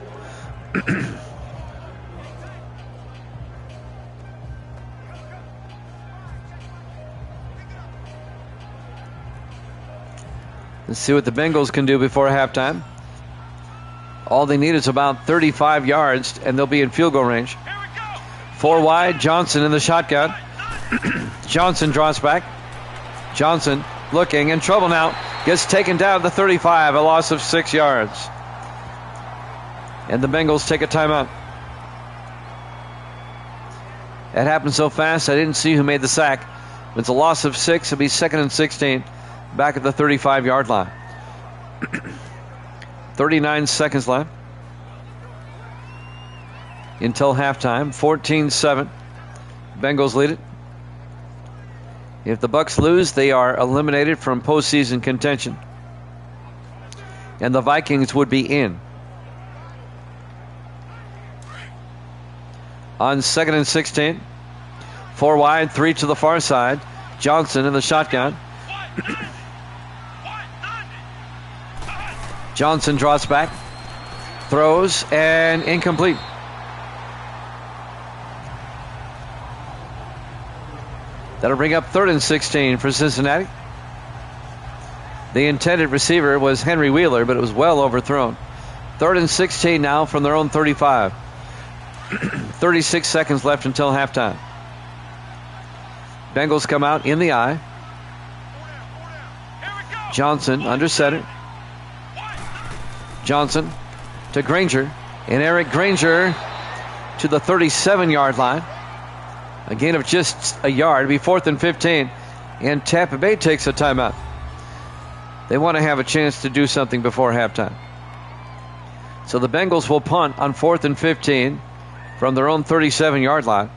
Let's see what the Bengals can do before halftime. All they need is about 35 yards, and they'll be in field goal range. 4 wide, Johnson in the shotgun. Johnson draws back. Johnson looking, in trouble now. Gets taken down to the 35, a loss of 6 yards. And the Bengals take a timeout. That happened so fast, I didn't see who made the sack. It's a loss of 6. It'll be 2nd and 16, back at the 35-yard line. 39 seconds left until halftime. 14-7. Bengals lead it. If the Bucs lose, they are eliminated from postseason contention, and the Vikings would be in. On 2nd and 16, 4 wide, 3 to the far side. Johnson in the shotgun. Johnson draws back, throws, and incomplete. That'll bring up 3rd and 16 for Cincinnati. The intended receiver was Henry Wheeler, but it was well overthrown. 3rd and 16 now from their own 35. 36 seconds left until halftime. Bengals come out in the eye. Johnson under center. Johnson to Granger. And Eric Granger to the 37-yard line. A gain of just a yard. It'll be 4th and 15. And Tampa Bay takes a timeout. They want to have a chance to do something before halftime. So the Bengals will punt on 4th and 15 from their own 37-yard line.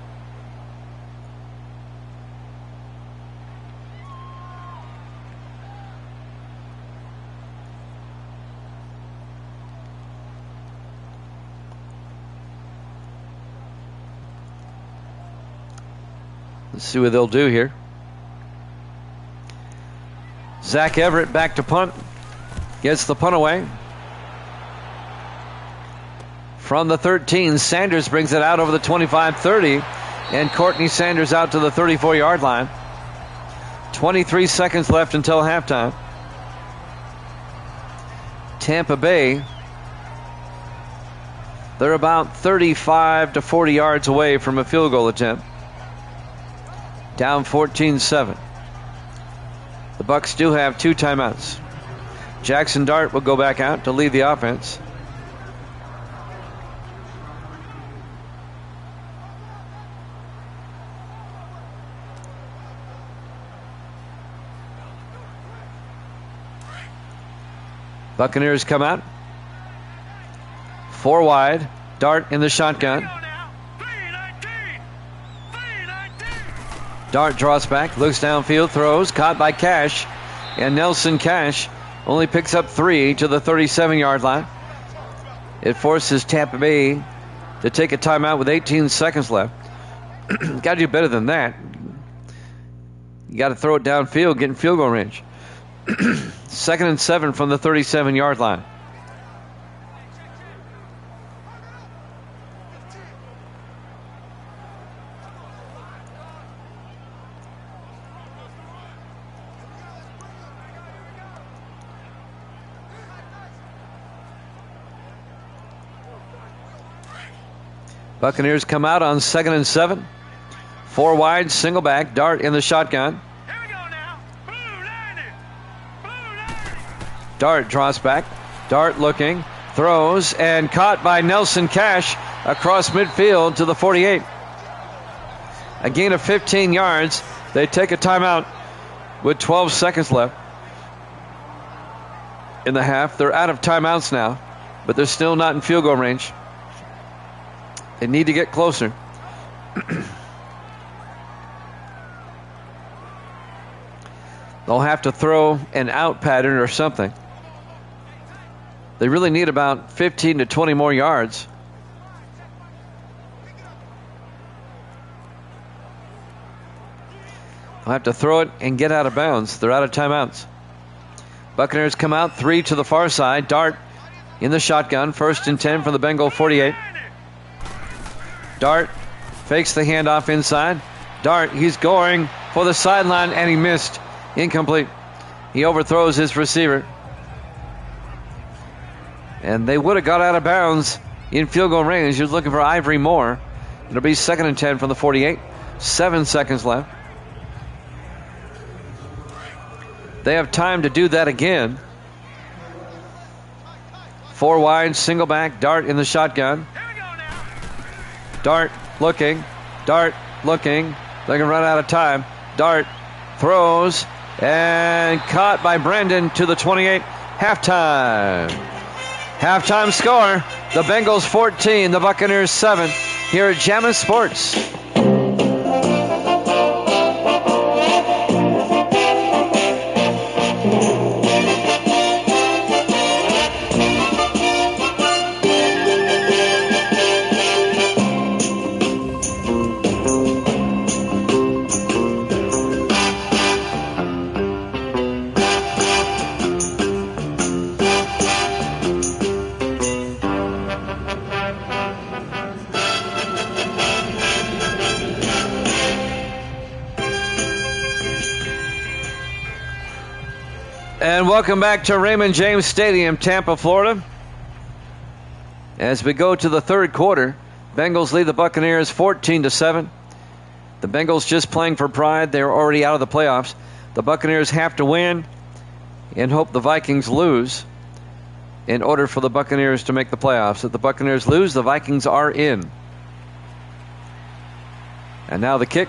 Let's see what they'll do here. Zach Everett back to punt. Gets the punt away. From the 13, Sanders brings it out over the 25-30. And Courtney Sanders out to the 34-yard line. 23 seconds left until halftime. Tampa Bay, they're about 35 to 40 yards away from a field goal attempt. down 14-7. The Bucs do have 2 timeouts. Jackson Dart will go back out to lead the offense. Buccaneers come out. 4 wide. Dart in the shotgun. Dart draws back, looks downfield, throws, caught by Cash. And Nelson Cash only picks up 3 to the 37-yard line. It forces Tampa Bay to take a timeout with 18 seconds left. Got to do better than that. You got to throw it downfield, get in field goal range. 2nd and 7 from the 37-yard line. Buccaneers come out on 2nd and 7. 4 wide, single back, Dart in the shotgun. Here we go now. Blue landed. Dart draws back. Dart looking, throws, and caught by Nelson Cash across midfield to the 48. A gain of 15 yards. They take a timeout with 12 seconds left in the half. They're out of timeouts now, but they're still not in field goal range. They need to get closer. They'll have to throw an out pattern or something. They really need about 15 to 20 more yards. They'll have to throw it and get out of bounds. They're out of timeouts. Buccaneers come out 3 to the far side. Dart in the shotgun. 1st and 10 from the Bengal 48. Dart fakes the handoff inside. Dart, he's going for the sideline, and he missed. Incomplete. He overthrows his receiver. And they would have got out of bounds in field goal range. He was looking for Ivory Moore. It'll be 2nd and 10 from the 48. 7 seconds left. They have time to do that again. 4 wide, single back, Dart in the shotgun. Dart looking. Dart looking. They can run out of time. Dart throws and caught by Brandon to the 28. Halftime. Halftime score. The Bengals 14, the Buccaneers 7 here at Jammin' Sports. And welcome back to Raymond James Stadium, Tampa, Florida. As we go to the 3rd quarter, Bengals lead the Buccaneers 14-7. The Bengals just playing for pride. They're already out of the playoffs. The Buccaneers have to win and hope the Vikings lose in order for the Buccaneers to make the playoffs. If the Buccaneers lose, the Vikings are in. And now the kick.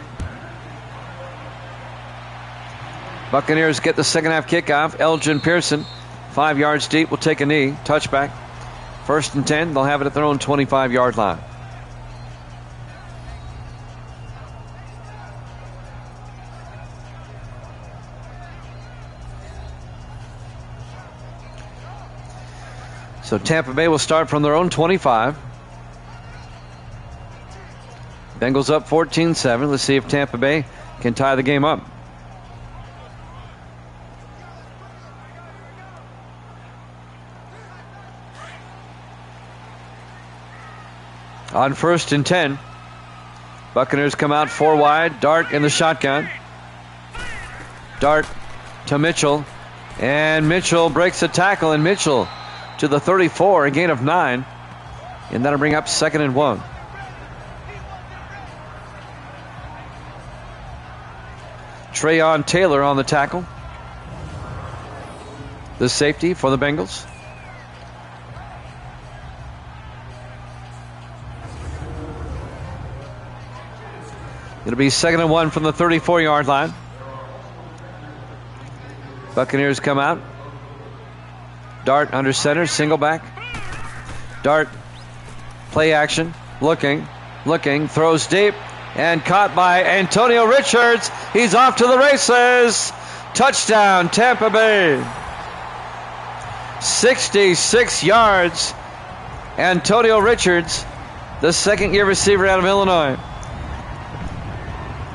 Buccaneers get the second half kickoff. Elgin Pearson, 5 yards deep, will take a knee. Touchback. 1st and 10. They'll have it at their own 25-yard line. So Tampa Bay will start from their own 25. Bengals up 14-7. Let's see if Tampa Bay can tie the game up. On 1st and 10, Buccaneers come out 4 wide. Dart in the shotgun. Dart to Mitchell. And Mitchell breaks a tackle. And Mitchell to the 34, a gain of 9. And that'll bring up 2nd and 1. Trayon Taylor on the tackle. The safety for the Bengals. It'll be 2nd and 1 from the 34-yard line. Buccaneers come out. Dart under center, single back. Dart, play action, looking, throws deep, and caught by Antonio Richards. He's off to the races. Touchdown, Tampa Bay. 66 yards. Antonio Richards, the second-year receiver out of Illinois.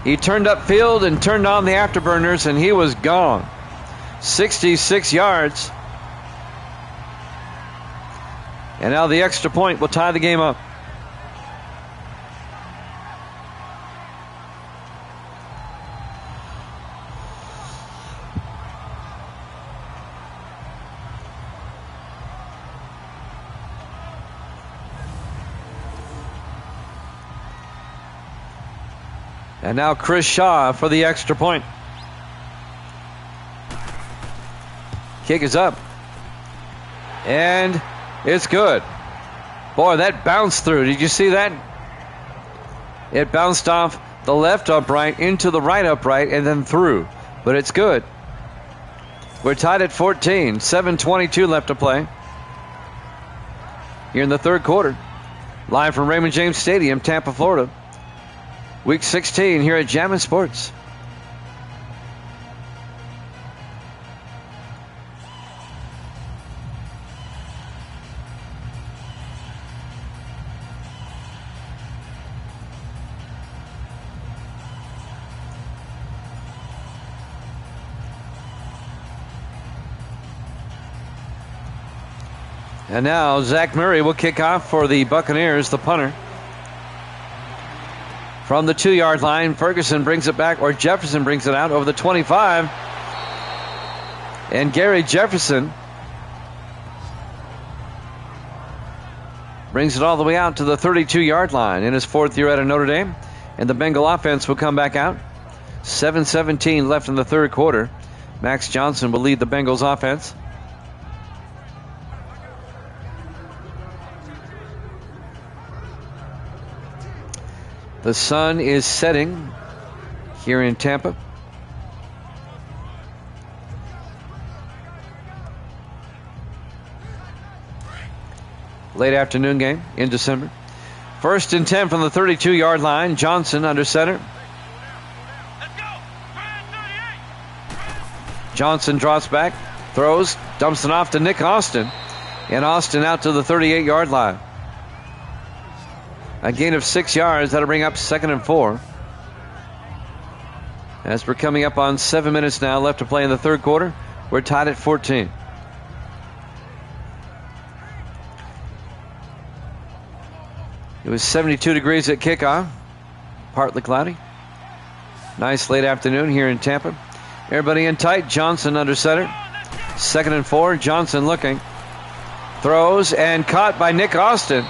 He turned upfield and turned on the afterburners, and he was gone. 66 yards. And now the extra point will tie the game up. And now Chris Shaw for the extra point. Kick is up. And it's good. Boy, that bounced through. Did you see that? It bounced off the left upright into the right upright and then through. But it's good. We're tied at 14. 7:22 left to play here in the third quarter. Live from Raymond James Stadium, Tampa, Florida. Week 16 here at Jammin' Sports. And now Zach Murray will kick off for the Buccaneers, the punter. From the 2-yard line, Ferguson brings it back, or Jefferson brings it out over the 25. And Gary Jefferson brings it all the way out to the 32-yard line in his 4th year out of Notre Dame. And the Bengal offense will come back out. 7:17 left in the third quarter. Max Johnson will lead the Bengals offense. The sun is setting here in Tampa. Late afternoon game in December. 1st and 10 from the 32-yard line. Johnson under center. Johnson drops back, throws, dumps it off to Nick Austin. And Austin out to the 38-yard line. A gain of 6 yards. That'll bring up 2nd and 4. As we're coming up on 7 minutes now left to play in the third quarter, we're tied at 14. It was 72 degrees at kickoff. Partly cloudy. Nice late afternoon here in Tampa. Everybody in tight. Johnson under center. 2nd and 4. Johnson looking. Throws and caught by Nick Austin.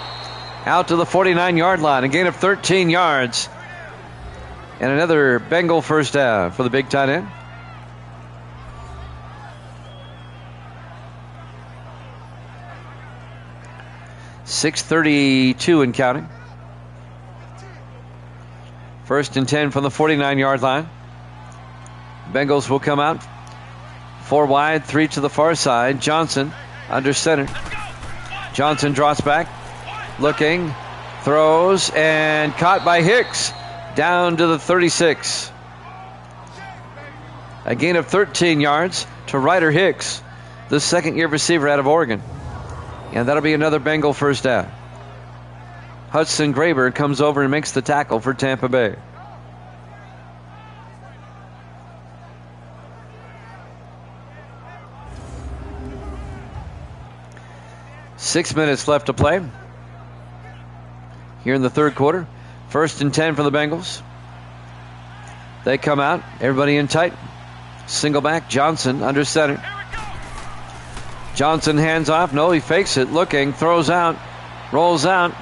Out to the 49-yard line. A gain of 13 yards. And another Bengal first down for the big tight end. .632 and counting. 1st and 10 from the 49-yard line. Bengals will come out. 4 wide, 3 to the far side. Johnson under center. Johnson drops back. Looking, throws, and caught by Hicks down to the 36. A gain of 13 yards to Ryder Hicks, the second-year receiver out of Oregon. And that'll be another Bengal first down. Hudson Graber comes over and makes the tackle for Tampa Bay. Six minutes left to play here in the third quarter. 1st and 10 for the Bengals. They come out. Everybody in tight. Single back. Johnson under center. Johnson hands off. No, he fakes it. Looking. Throws out. Rolls out.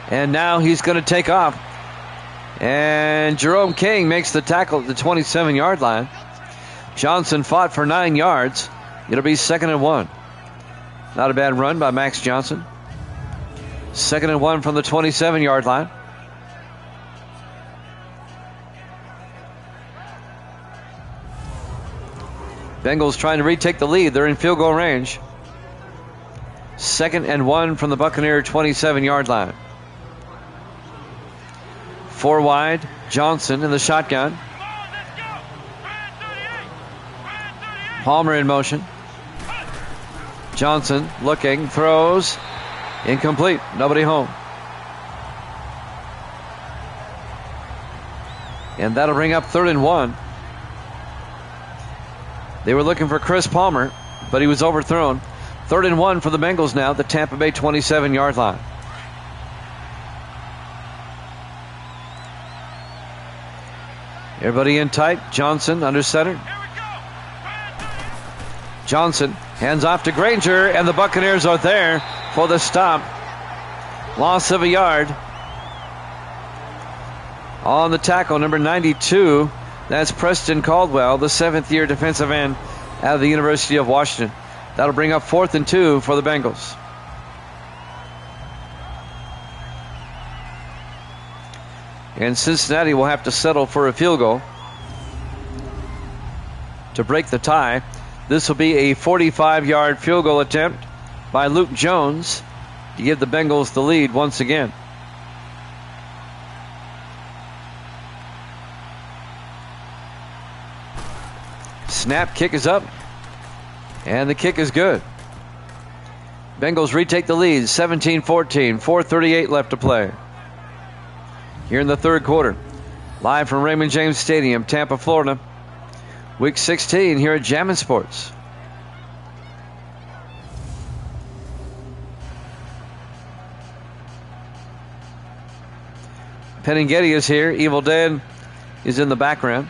And now he's going to take off. And Jerome King makes the tackle at the 27-yard line. Johnson fought for 9 yards. It'll be 2nd and 1. Not a bad run by Max Johnson. 2nd and 1 from the 27-yard line. Bengals trying to retake the lead. They're in field goal range. 2nd and 1 from the Buccaneer 27-yard line. 4 wide. Johnson in the shotgun. Palmer in motion. Johnson looking, throws. Incomplete. Nobody home. And that'll bring up 3rd and 1. They were looking for Chris Palmer, but he was overthrown. 3rd and 1 for the Bengals now, the Tampa Bay 27-yard line. Everybody in tight. Johnson under center. Johnson hands off to Granger, and the Buccaneers are there for the stop. Loss of a yard. On the tackle, number 92. That's Preston Caldwell, the 7th-year defensive end out of the University of Washington. That'll bring up 4th and 2 for the Bengals. And Cincinnati will have to settle for a field goal to break the tie. This will be a 45-yard field goal attempt by Luke Jones to give the Bengals the lead once again. Snap, kick is up, and the kick is good. Bengals retake the lead, 17-14, 4:38 left to play. Here in the third quarter, live from Raymond James Stadium, Tampa, Florida. Week 16 here at Jammin' Sports. Penningetty is here. Evil Dead is in the background.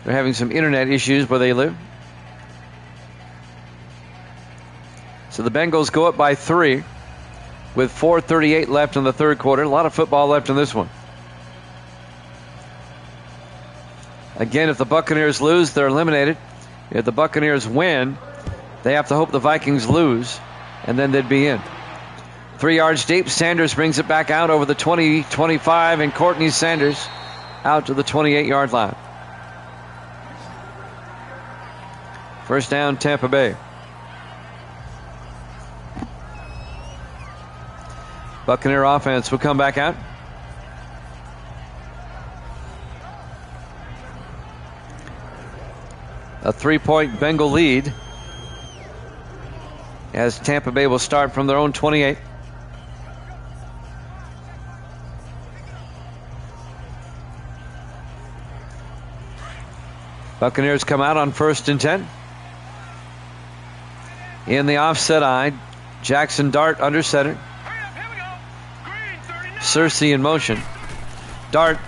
They're having some internet issues where they live. So the Bengals go up by 3 with 4:38 left in the third quarter. A lot of football left in this one. Again, if the Buccaneers lose, they're eliminated. If the Buccaneers win, they have to hope the Vikings lose, and then they'd be in. 3 yards deep. Sanders brings it back out over the 20-25, and Courtney Sanders out to the 28-yard line. First down, Tampa Bay. Buccaneer offense will come back out. A 3-point Bengal lead as Tampa Bay will start from their own 28. Buccaneers come out on 1st and 10. In the offset eye, Jackson Dart under center. Searcy in motion. Dart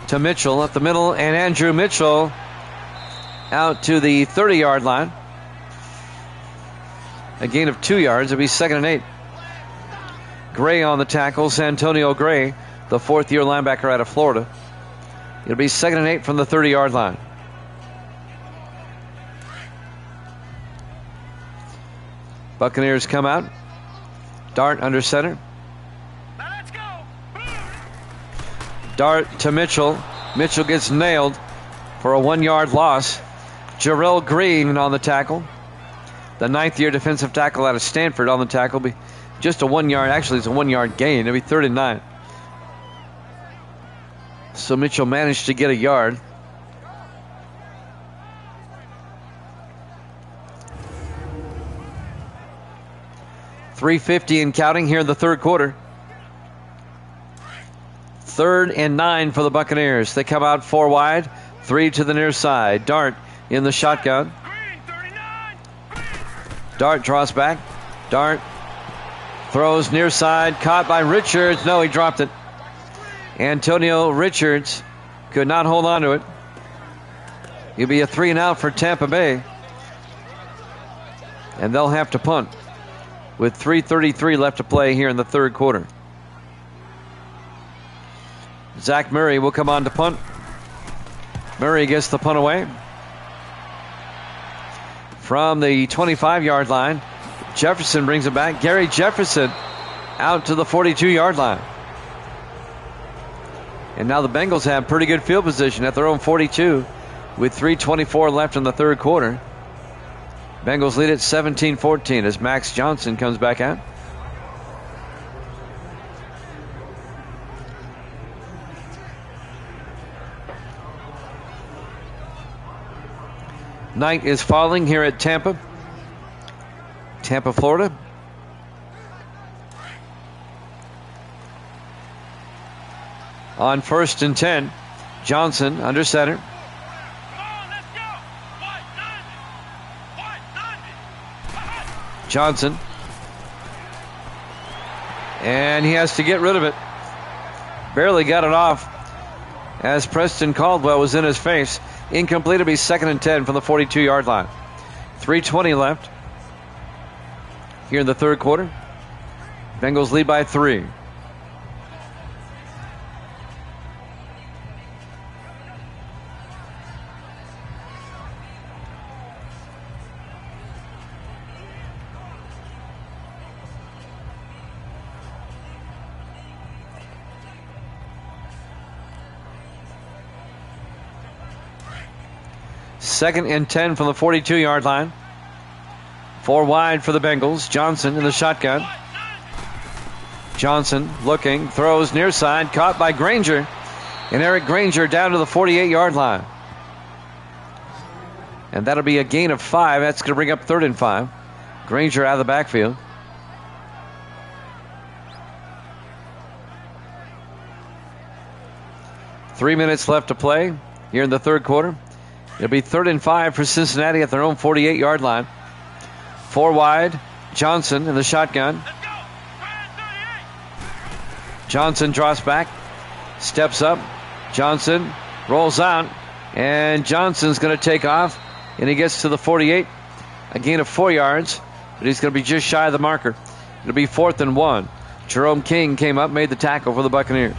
to Mitchell up the middle, and Andrew Mitchell out to the 30-yard line. A gain of 2 yards. It'll be 2nd and 8. Gray on the tackle. Santonio Gray, the 4th-year linebacker out of Florida. It'll be 2nd and 8 from the 30-yard line. Buccaneers come out. Dart under center. Dart to Mitchell. Mitchell gets nailed for a 1-yard loss. Jarrell Green on the tackle. The 9th-year defensive tackle out of Stanford on the tackle. Be just a 1 yard. Actually, it's a 1-yard gain. It'll be 3rd and 9. So Mitchell managed to get a yard. .350 and counting here in the third quarter. 3rd and 9 for the Buccaneers. They come out 4 wide, 3 to the near side. Dart in the shotgun. Dart draws back. Dart throws near side, caught by Richards. No, he dropped it. Antonio Richards could not hold on to it. It'll be a 3 and out for Tampa Bay. And they'll have to punt with 3:33 left to play here in the third quarter. Zach Murray will come on to punt. Murray gets the punt away. from the 25-yard line. Jefferson brings it back. Gary Jefferson out to the 42-yard line. And now the Bengals have pretty good field position at their own 42 with 3:24 left in the third quarter. Bengals lead at 17-14 as Max Johnson comes back out. Night is falling here at Tampa, Florida. On 1st and 10, Johnson under center. Come on, let's go. White 90. Johnson. And he has to get rid of it. Barely got it off as Preston Caldwell was in his face. Incomplete. It'll be 2nd and 10 from the 42-yard line. 3:20 left here in the third quarter. Bengals lead by 3. Second and 10 from the 42-yard line. 4 wide for the Bengals. Johnson in the shotgun. Johnson looking, throws near side, caught by Granger. And Eric Granger down to the 48-yard line. And that'll be a gain of 5. That's going to bring up 3rd and 5. Granger out of the backfield. Three minutes left to play here in the third quarter. It'll be 3rd and 5 for Cincinnati at their own 48-yard line. 4 wide. Johnson in the shotgun. Johnson drops back. Steps up. Johnson rolls out. And Johnson's going to take off. And he gets to the 48. A gain of 4 yards. But he's going to be just shy of the marker. It'll be 4th and 1. Jerome King came up, made the tackle for the Buccaneers.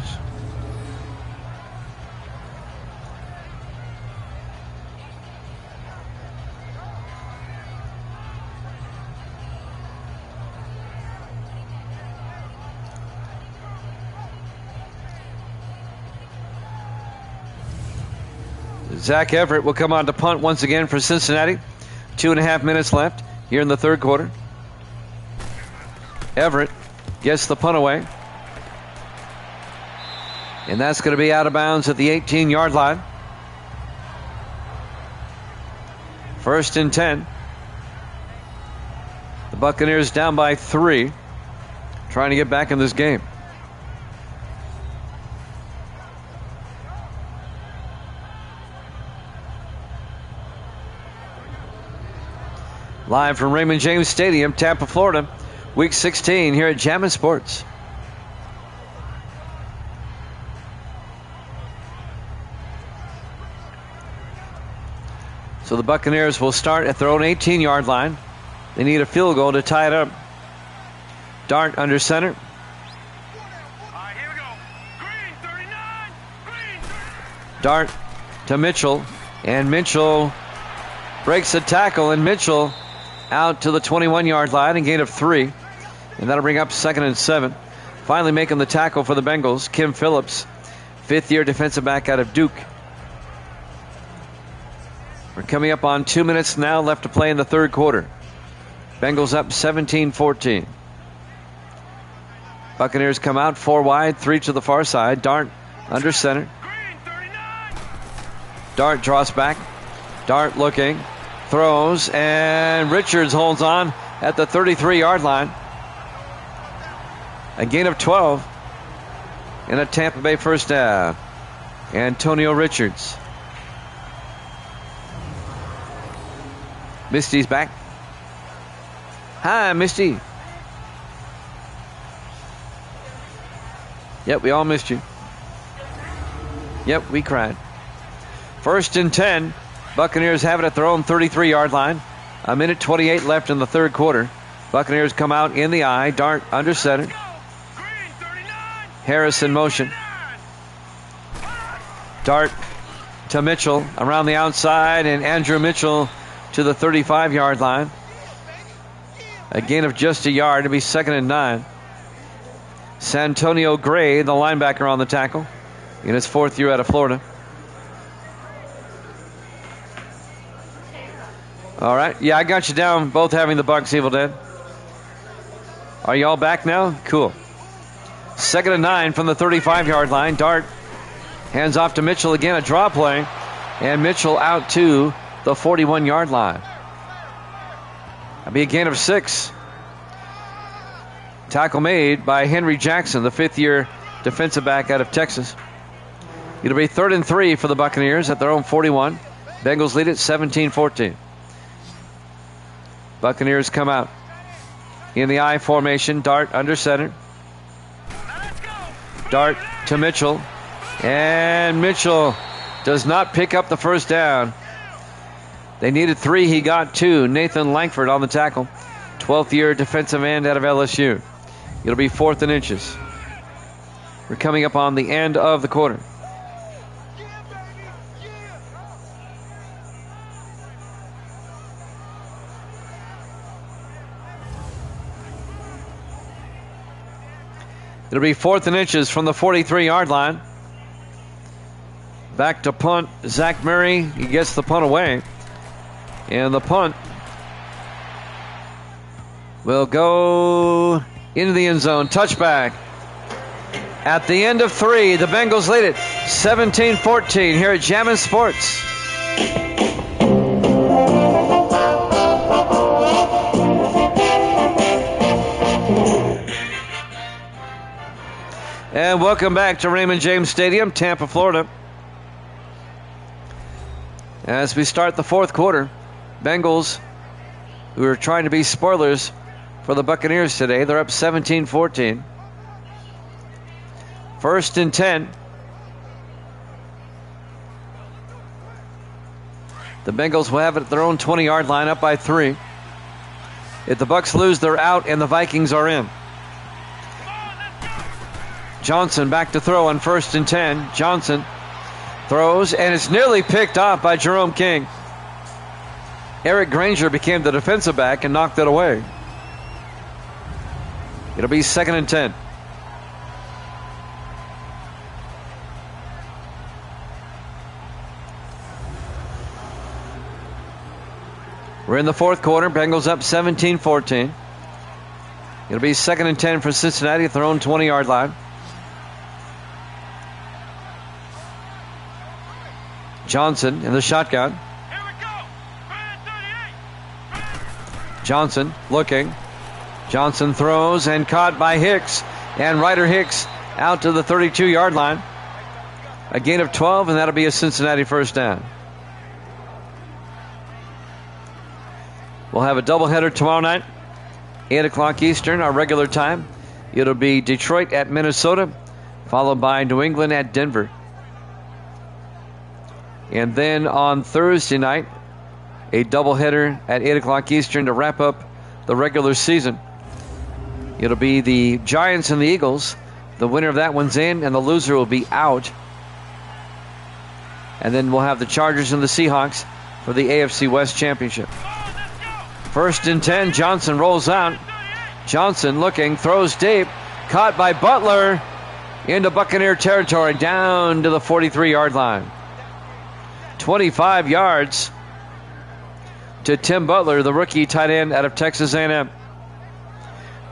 Zach Everett will come on to punt once again for Cincinnati. 2.5 minutes left here in the third quarter. Everett gets the punt away. And that's going to be out of bounds at the 18-yard line. 1st and 10. The Buccaneers down by 3. Trying to get back in this game. Live from Raymond James Stadium, Tampa, Florida, Week 16 here at Jammin' Sports. So the Buccaneers will start at their own 18-yard line. They need a field goal to tie it up. Dart under center. All right, here we go. Green 39. Green. Dart to Mitchell. And Mitchell breaks a tackle. And Mitchell out to the 21-yard line and gain of 3. And that'll bring up 2nd and 7. Finally making the tackle for the Bengals, Kim Phillips, 5th-year defensive back out of Duke. We're coming up on 2 minutes now left to play in the third quarter. Bengals up 17-14. Buccaneers come out 4 wide, 3 to the far side. Dart under center. Dart draws back. Dart looking. Throws, and Richards holds on at the 33-yard line. A gain of 12 and a Tampa Bay first down. Antonio Richards. Misty's back. Hi, Misty. Yep, we all missed you. Yep, we cried. 1st and 10. Buccaneers have it at their own 33-yard line. 1:28 left in the third quarter. Buccaneers come out in the eye. Dart under center. Harris in motion. Dart to Mitchell around the outside, and Andrew Mitchell to the 35-yard line. A gain of just a yard to be 2nd and 9. Santonio Gray, the linebacker, on the tackle in his 4th year out of Florida. All right. Yeah, I got you down, both having the Bucs, Evil Dead. Are you all back now? Cool. 2nd and 9 from the 35-yard line. Dart hands off to Mitchell again, a draw play. And Mitchell out to the 41-yard line. That'll be a gain of 6. Tackle made by Henry Jackson, the 5th-year defensive back out of Texas. It'll be 3rd and 3 for the Buccaneers at their own 41. Bengals lead it 17-14. Buccaneers come out in the I formation. Dart under center. Dart to Mitchell. And Mitchell does not pick up the first down. They needed 3. He got 2. Nathan Langford on the tackle. 12th-year defensive end out of LSU. It'll be 4th and inches. We're coming up on the end of the quarter. It'll be 4th and inches from the 43-yard line. Back to punt. Zach Murray, he gets the punt away. And the punt will go into the end zone. Touchback. At the end of 3, the Bengals lead it 17-14 here at Jammin' Sports. And welcome back to Raymond James Stadium, Tampa, Florida. As we start the 4th quarter, Bengals, who are trying to be spoilers for the Buccaneers today, they're up 17-14. 1st and 10. The Bengals will have it at their own 20-yard line, up by 3. If the Bucs lose, they're out, and the Vikings are in. Johnson back to throw on 1st and 10. Johnson throws, and it's nearly picked off by Jerome King. Eric Granger became the defensive back and knocked it away. It'll be 2nd and 10. We're in the 4th quarter. Bengals up 17-14. It'll be 2nd and 10 for Cincinnati at their own 20-yard line. Johnson in the shotgun. Here we go. Man 38. Johnson looking. Johnson throws and caught by Hicks. And Ryder Hicks out to the 32-yard line. A gain of 12, and that'll be a Cincinnati first down. We'll have a doubleheader tomorrow night, 8 o'clock Eastern, our regular time. It'll be Detroit at Minnesota, followed by New England at Denver. And then on Thursday night, a doubleheader at 8 o'clock Eastern to wrap up the regular season. It'll be the Giants and the Eagles. The winner of that one's in, and the loser will be out. And then we'll have the Chargers and the Seahawks for the AFC West Championship. 1st and 10, Johnson rolls out. Johnson looking, throws deep, caught by Butler into Buccaneer territory, down to the 43-yard line. 25 yards to Tim Butler, the rookie tight end out of Texas A&M.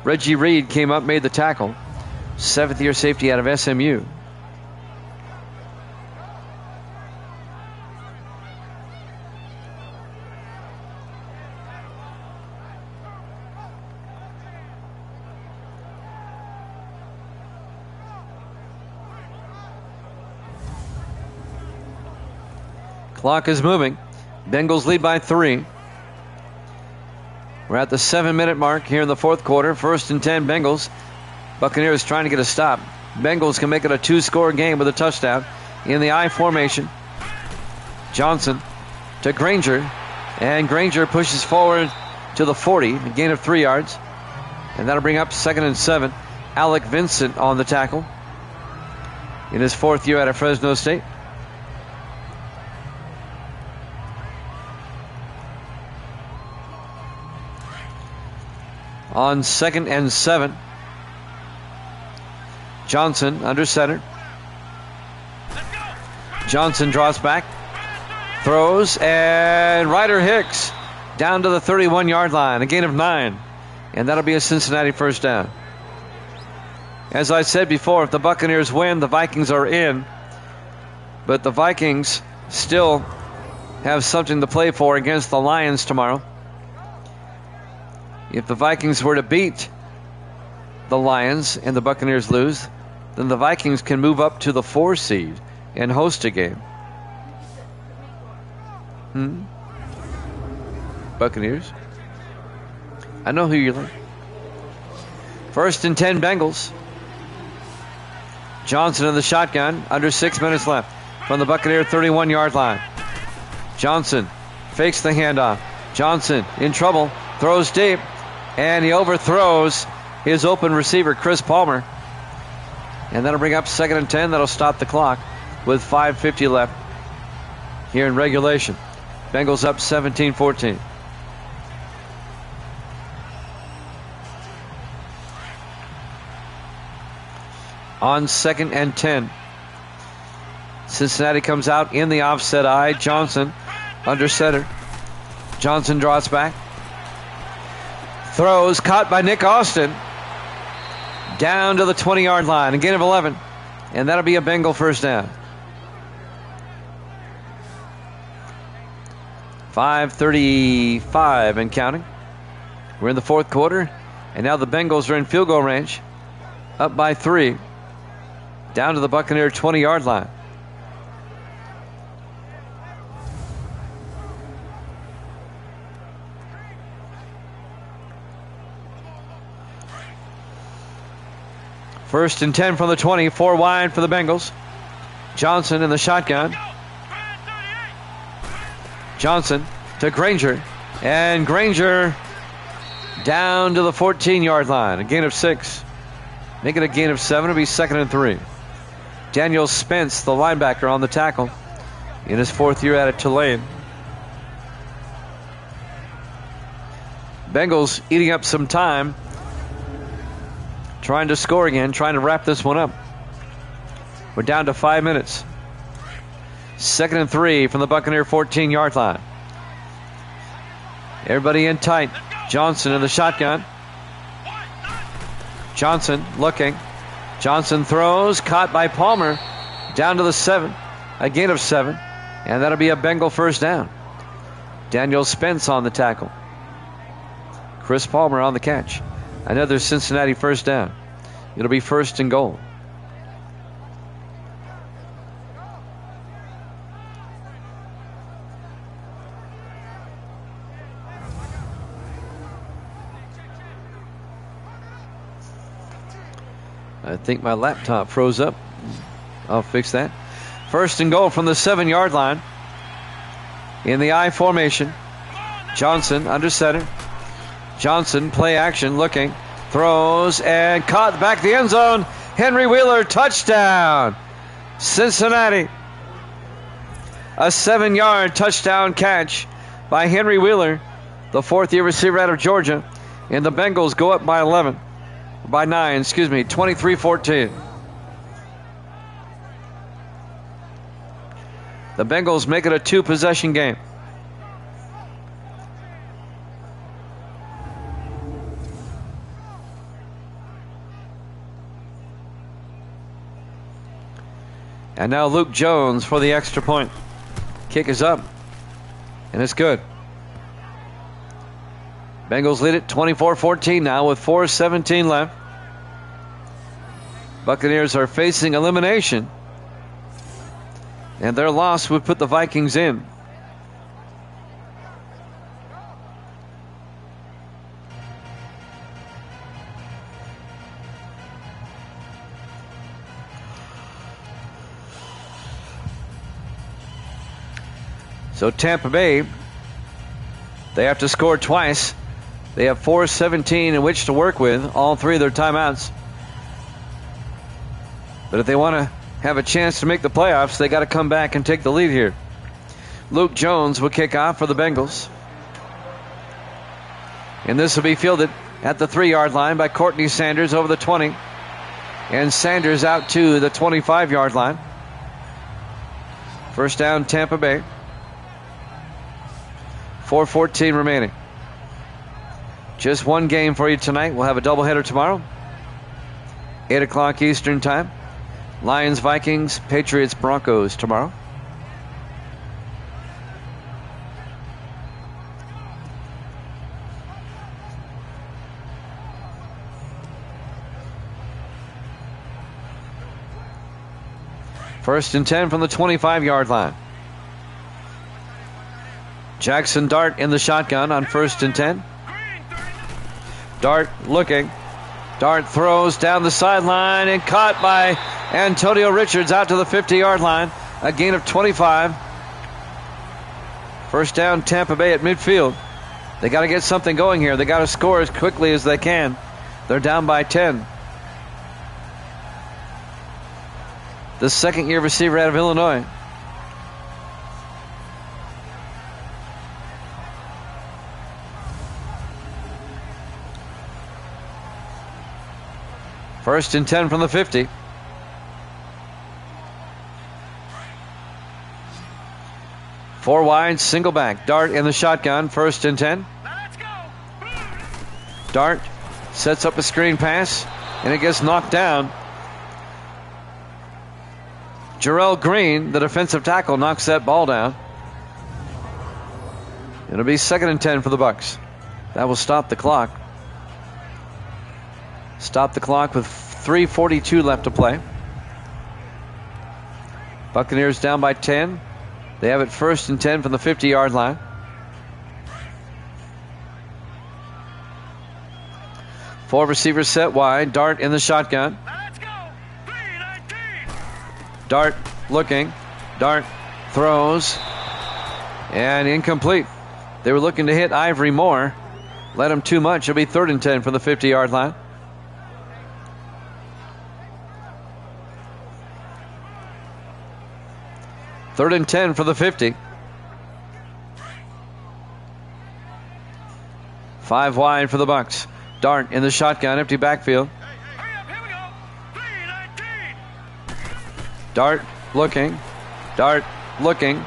Reggie Reed came up, made the tackle. 7th-year safety out of SMU. Clock is moving. Bengals lead by 3. We're at the 7-minute mark here in the 4th quarter. 1st and 10 Bengals. Buccaneers trying to get a stop. Bengals can make it a 2-score game with a touchdown in the I formation. Johnson to Granger. And Granger pushes forward to the 40. A gain of 3 yards. And that'll bring up 2nd and 7. Alec Vincent on the tackle in his 4th year out of Fresno State. on 2nd and 7. Johnson under center. Johnson draws back, throws, and Ryder Hicks down to the 31-yard line, a gain of 9. And that'll be a Cincinnati first down. As I said before, if the Buccaneers win, the Vikings are in. But the Vikings still have something to play for against the Lions tomorrow. If the Vikings were to beat the Lions and the Buccaneers lose, then the Vikings can move up to the 4 seed and host a game. Buccaneers. I know who you like. 1st and 10 Bengals. Johnson in the shotgun. Under 6 minutes left from the Buccaneer 31-yard line. Johnson fakes the handoff. Johnson in trouble. Throws deep. And he overthrows his open receiver, Chris Palmer. And that'll bring up 2nd and 10. That'll stop the clock with 5:50 left here in regulation. Bengals up 17-14. On 2nd and 10. Cincinnati comes out in the offset eye. Johnson under center. Johnson draws back. Throws, caught by Nick Austin. Down to the 20-yard line. A gain of 11. And that'll be a Bengal first down. 5:35 and counting. We're in the 4th quarter. And now the Bengals are in field goal range. Up by 3. Down to the Buccaneer 20-yard line. First and 10 from the 20, 4 wide for the Bengals. Johnson in the shotgun. Johnson to Granger. And Granger down to the 14-yard line. A gain of 6. Make it a gain of 7. It'll be 2nd and 3. Daniel Spence, the linebacker, on the tackle in his 4th year out of Tulane. Bengals eating up some time, trying to score again, trying to wrap this one up. We're down to 5 minutes. 2nd and 3 from the Buccaneer 14-yard line. Everybody in tight. Johnson in the shotgun. Johnson looking. Johnson throws, caught by Palmer. Down to the 7. A gain of 7. And that'll be a Bengal first down. Daniel Spence on the tackle. Chris Palmer on the catch. Another Cincinnati first down. It'll be 1st and goal. I think my laptop froze up. I'll fix that. 1st and goal from the 7-yard line. In the I formation. Johnson under center. Johnson, play action, looking. Throws and caught back the end zone. Henry Wheeler, touchdown. Cincinnati. A 7-yard touchdown catch by Henry Wheeler, the 4th-year receiver out of Georgia. And the Bengals go up by 9, 23-14. The Bengals make it a 2-possession game. And now Luke Jones for the extra point. Kick is up. And it's good. Bengals lead it 24-14 now with 4:17 left. Buccaneers are facing elimination. And their loss would put the Vikings in. So Tampa Bay, they have to score twice. They have 4:17 in which to work with, all 3 of their timeouts. But if they want to have a chance to make the playoffs, they got to come back and take the lead here. Luke Jones will kick off for the Bengals. And this will be fielded at the 3-yard line by Courtney Sanders over the 20. And Sanders out to the 25-yard line. First down, Tampa Bay. 4:14 remaining. Just one game for you tonight. We'll have a doubleheader tomorrow. 8 o'clock Eastern time. Lions, Vikings, Patriots, Broncos tomorrow. First and 10 from the 25-yard line. Jackson Dart in the shotgun on first and 10. Dart looking. Dart throws down the sideline and caught by Antonio Richards out to the 50-yard line. A gain of 25. First down, Tampa Bay at midfield. They got to get something going here. They got to score as quickly as they can. They're down by 10. The second-year receiver out of Illinois. First and 10 from the 50. Four wide, single back. Dart in the shotgun, first and 10. Let's go. Dart sets up a screen pass, and it gets knocked down. Jarrell Green, the defensive tackle, knocks that ball down. It'll be second and 10 for the Bucs. That will stop the clock. Stop the clock with 3:42 left to play. Buccaneers down by 10. They have it first and 10 from the 50-yard line. Four receivers set wide. Dart in the shotgun. Let's go. 3:19. Dart looking. Dart throws. And incomplete. They were looking to hit Ivory Moore. Let him too much. It'll be third and 10 from the 50-yard line. Third and 10 for the 50. 5 wide for the Bucs. Dart in the shotgun, empty backfield. Hurry up, here we go. 3:19. Dart looking. Dart looking.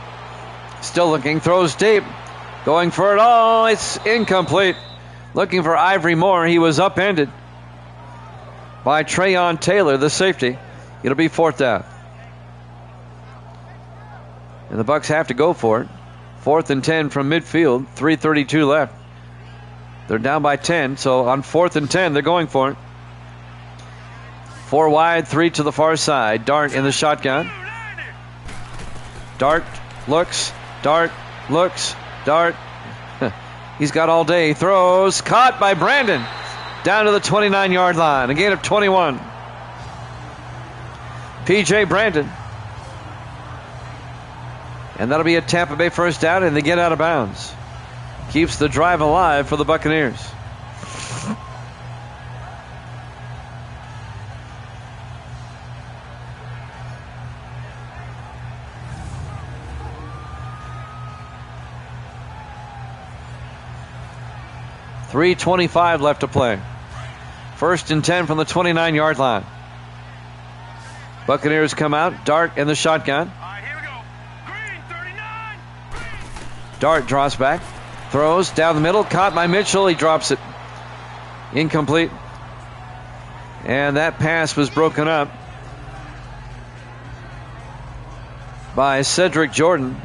Still looking. Throws deep. Going for it all. It's incomplete. Looking for Ivory Moore. He was upended by Trayon Taylor, the safety. It'll be fourth down. And the Bucs have to go for it. Fourth and 10 from midfield. 3:32 left. They're down by 10. So on fourth and 10, they're going for it. 4 wide, 3 to the far side. Dart in the shotgun. 290. Dart looks. Dart looks. Dart. He's got all day. Throws. Caught by Brandon. Down to the 29-yard line. A gain of 21. P.J. Brandon. And that'll be a Tampa Bay first down, and they get out of bounds. Keeps the drive alive for the Buccaneers. .325 left to play. First and 10 from the 29-yard line. Buccaneers come out. Dart in the shotgun. All right, here we go. Green 39. Dart draws back. Throws down the middle. Caught by Mitchell. He drops it. Incomplete. And that pass was broken up by Cedric Jordan.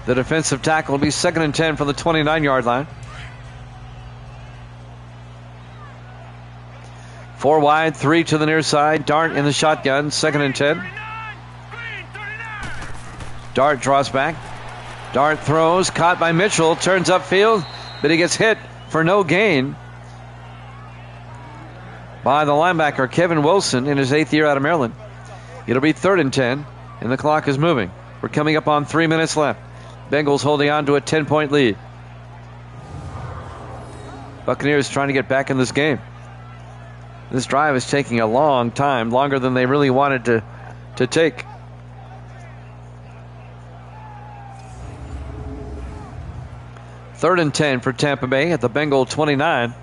The defensive tackle will be second and 10 from the 29-yard line. 4 wide, 3 to the near side. Dart in the shotgun, second and 10. 39. Green 39. Dart draws back. Dart throws, caught by Mitchell, turns upfield, but he gets hit for no gain by the linebacker Kevin Wilson in his 8th year out of Maryland. It'll be third and 10, and the clock is moving. We're coming up on 3 minutes left. Bengals holding on to a 10-point lead. Buccaneers trying to get back in this game. This drive is taking a long time, longer than they really wanted to take. 3rd and 10 for Tampa Bay at the Bengal 29.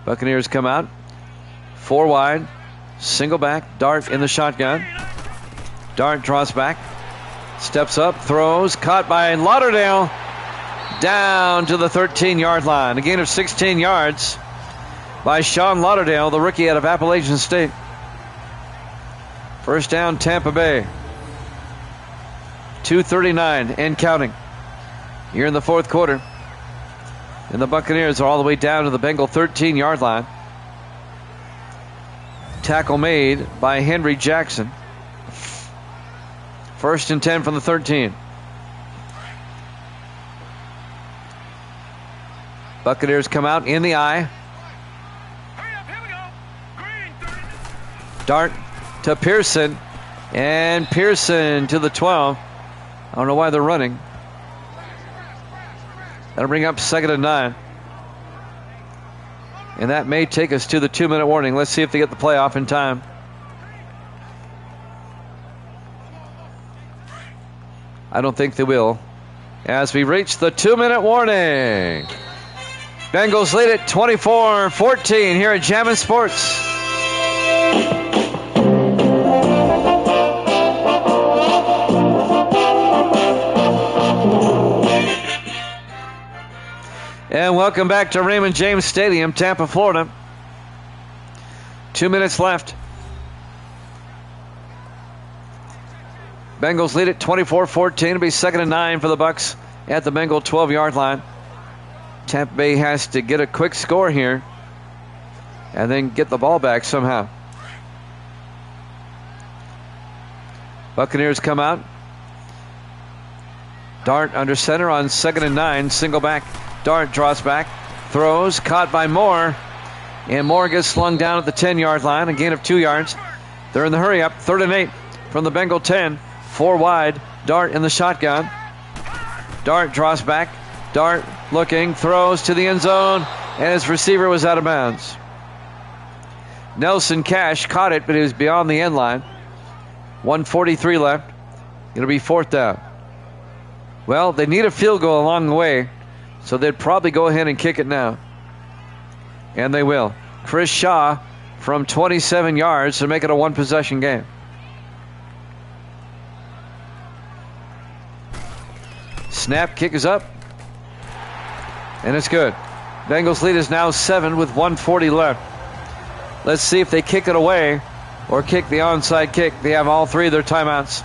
Buccaneers come out. 4 wide. Single back. Dart in the shotgun. Dart draws back. Steps up. Throws. Caught by Lauderdale. Down to the 13-yard line. A gain of 16 yards by Sean Lauderdale, the rookie out of Appalachian State. First down, Tampa Bay. 2:39 and counting. Here in the 4th quarter. And the Buccaneers are all the way down to the Bengal 13-yard line. Tackle made by Henry Jackson. 1st and 10 from the 13. Buccaneers come out in the eye. Dart to Pearson. And Pearson to the 12. I don't know why they're running. That'll bring up 2nd and 9. And that may take us to the 2-minute warning. Let's see if they get the play off in time. I don't think they will. As we reach the 2-minute warning. Bengals lead it 24-14 here at Jammin' Sports. And welcome back to Raymond James Stadium, Tampa, Florida. 2 minutes left. Bengals lead it 24-14. It'll be 2nd and 9 for the Bucs at the Bengal 12-yard line. Tampa Bay has to get a quick score here and then get the ball back somehow. Buccaneers come out. Dart under center on 2nd and 9. Single back. Dart draws back. Throws. Caught by Moore. And Moore gets slung down at the 10-yard line. A gain of 2 yards. They're in the hurry up. 3rd and 8 from the Bengal 10. 4 wide. Dart in the shotgun. Dart draws back. Dart looking, throws to the end zone, and his receiver was out of bounds. Nelson Cash caught it, but he was beyond the end line. 1:43 left. It'll be 4th down. Well, they need a field goal along the way, so they'd probably go ahead and kick it now. And they will. Chris Shaw from 27 yards to make it a 1-possession game. Snap, kick is up. And it's good. Bengals lead is now 7 with 1:40 left. Let's see if they kick it away or kick the onside kick. They have all 3 of their timeouts.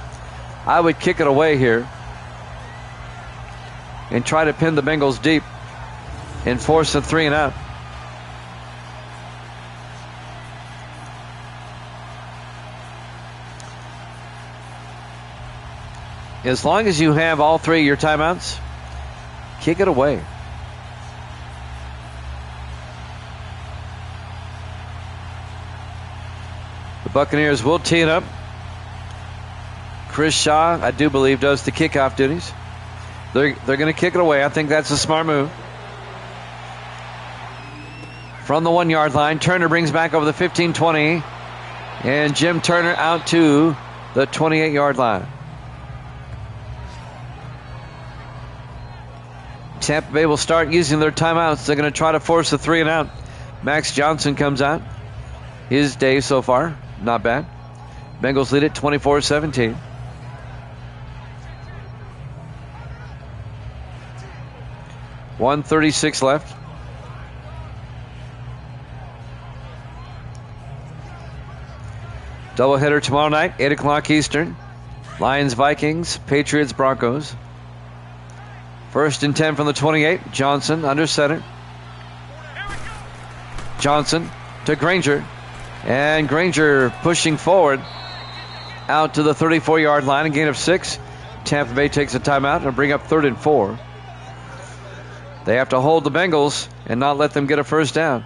I would kick it away here and try to pin the Bengals deep and force a 3 and out. As long as you have all 3 of your timeouts, kick it away. The Buccaneers will tee it up. Chris Shaw, I do believe, does the kickoff duties. They're going to kick it away. I think that's a smart move. From the 1-yard line, Turner brings back over the 15-20. And Jim Turner out to the 28-yard line. Tampa Bay will start using their timeouts. They're going to try to force a 3 and out. Max Johnson comes out. His day so far, not bad. Bengals lead it 24-17. .136 left. Doubleheader tomorrow night, 8 o'clock Eastern. Lions, Vikings, Patriots, Broncos. 1st and 10 from the 28. Johnson under center. Johnson to Granger. And Granger pushing forward out to the 34-yard line. A gain of 6. Tampa Bay takes a timeout and bring up 3rd and 4. They have to hold the Bengals and not let them get a first down.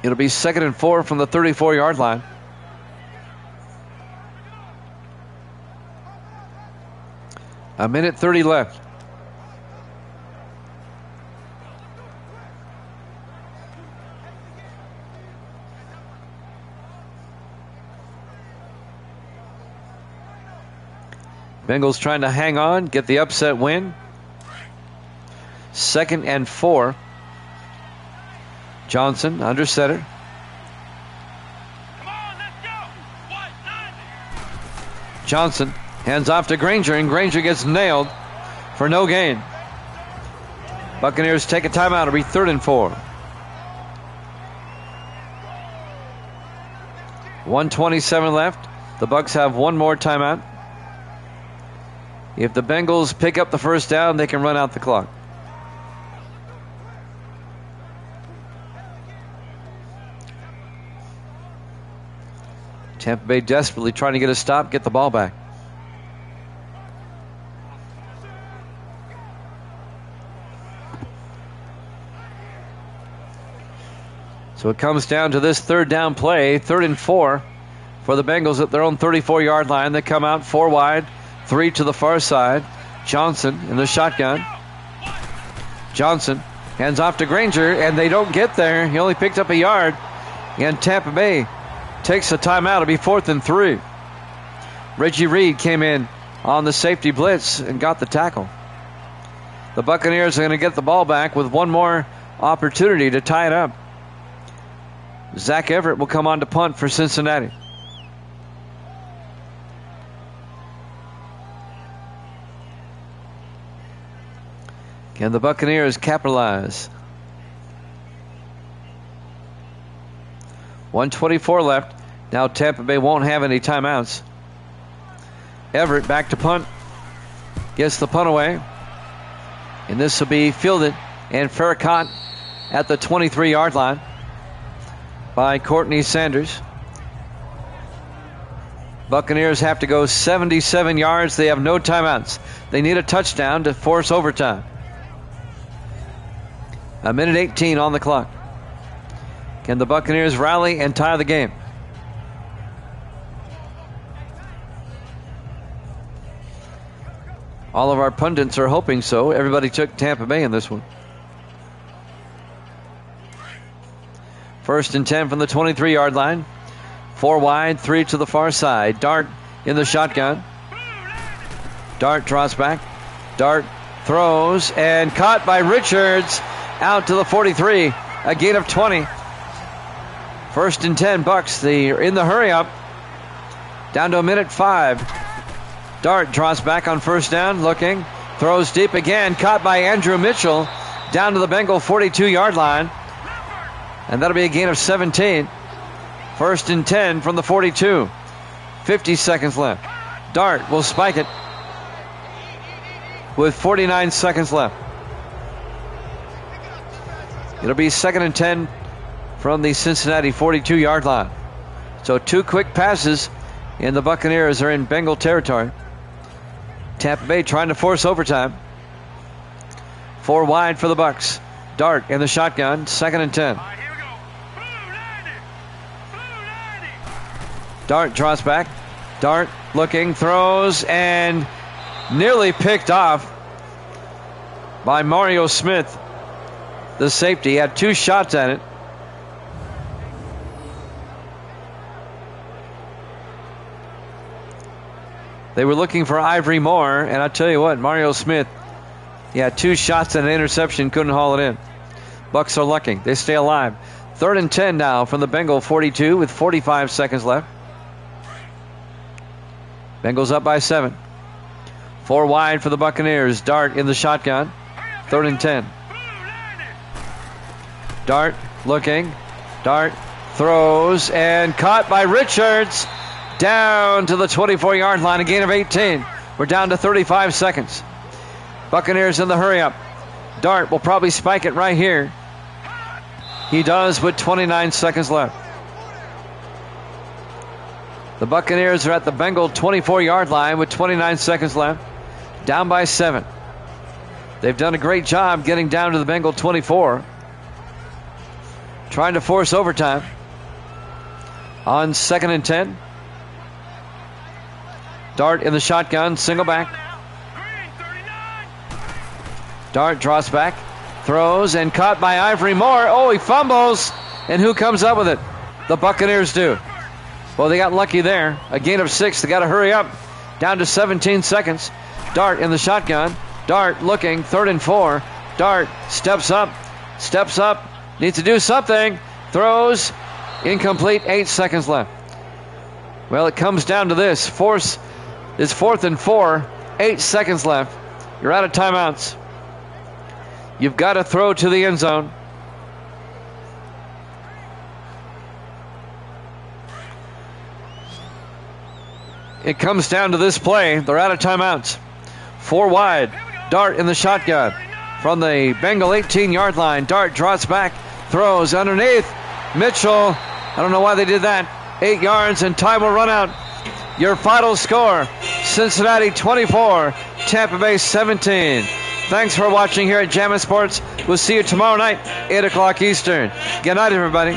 It'll be 2nd and 4 from the 34-yard line. A minute 30 left. Bengals trying to hang on, get the upset win. 2nd and 4. Johnson under center. Come on, let's go. 190. Johnson hands off to Granger, and Granger gets nailed for no gain. Buccaneers take a timeout. It'll be 3rd and 4. 1:27 left. The Bucs have one more timeout. If the Bengals pick up the first down, they can run out the clock. Tampa Bay desperately trying to get a stop, get the ball back. So it comes down to this 3rd down play, 3rd and 4 for the Bengals at their own 34-yard line. They come out 4 wide, 3 to the far side. Johnson in the shotgun. Johnson hands off to Granger, and they don't get there. He only picked up a yard, and Tampa Bay takes a timeout. It'll be 4th and 3. Reggie Reed came in on the safety blitz and got the tackle. The Buccaneers are going to get the ball back with one more opportunity to tie it up. Zach Everett will come on to punt for Cincinnati. Can the Buccaneers capitalize? 1:24 left. Now Tampa Bay won't have any timeouts. Everett back to punt. Gets the punt away. And this will be fielded and fair caught at the 23-yard line by Courtney Sanders. Buccaneers have to go 77 yards. They have no timeouts. They need a touchdown to force overtime. 1:18 on the clock. Can the Buccaneers rally and tie the game? All of our pundits are hoping so. Everybody took Tampa Bay in this one. 1st and 10 from the 23-yard line. 4 wide, 3 to the far side. Dart in the shotgun. Dart draws back. Dart throws and caught by Richards out to the 43. A gain of 20. 1st and 10 Bucs. They're in the hurry up. Down to 1:05. Dart draws back on 1st down, looking, throws deep again, caught by Andrew Mitchell down to the Bengal 42-yard line. And that'll be a gain of 17. 1st and 10 from the 42. 50 seconds left. Dart will spike it with 49 seconds left. It'll be 2nd and 10 from the Cincinnati 42-yard line. So 2 quick passes, and the Buccaneers are in Bengal territory. Tampa Bay trying to force overtime. 4 wide for the Bucs. Dart in the shotgun, 2nd and 10. All right, here we go. Blue 90. Blue 90. Dart draws back. Dart looking, throws, and nearly picked off by Mario Smith. The safety had 2 shots at it. They were looking for Ivory Moore, and I tell you what, Mario Smith, he had 2 shots and an interception, couldn't haul it in. Bucs are lucky. They stay alive. 3rd and 10 now from the Bengal 42 with 45 seconds left. Bengals up by 7. 4 wide for the Buccaneers. Dart in the shotgun. 3rd and 10. Dart looking. Dart throws and caught by Richards. Down to the 24-yard line, a gain of 18. We're down to 35 seconds. Buccaneers in the hurry up. Dart will probably spike it right here. He does with 29 seconds left. The Buccaneers are at the Bengal 24-yard line with 29 seconds left. Down by 7. They've done a great job getting down to the Bengal 24. Trying to force overtime. On 2nd and 10. Dart in the shotgun, single back. Dart draws back, throws, and caught by Ivory Moore. Oh, he fumbles. And who comes up with it? The Buccaneers do. Well, they got lucky there. A gain of 6. They got to hurry up. down to 17 seconds. Dart in the shotgun. Dart looking, 3rd and 4. Dart steps up, needs to do something. Throws, incomplete, 8 seconds left. Well, it comes down to this. It's 4th and 4, 8 seconds left. You're out of timeouts. You've got to throw to the end zone. It comes down to this play. They're out of timeouts. 4 wide. Dart in the shotgun from the Bengal 18-yard line. Dart drops back, throws underneath. Mitchell, I don't know why they did that. 8 yards and time will run out. Your final score, Cincinnati 24, Tampa Bay 17. Thanks for watching here at Jammin' Sports. We'll see you tomorrow night, 8 o'clock Eastern. Good night, everybody.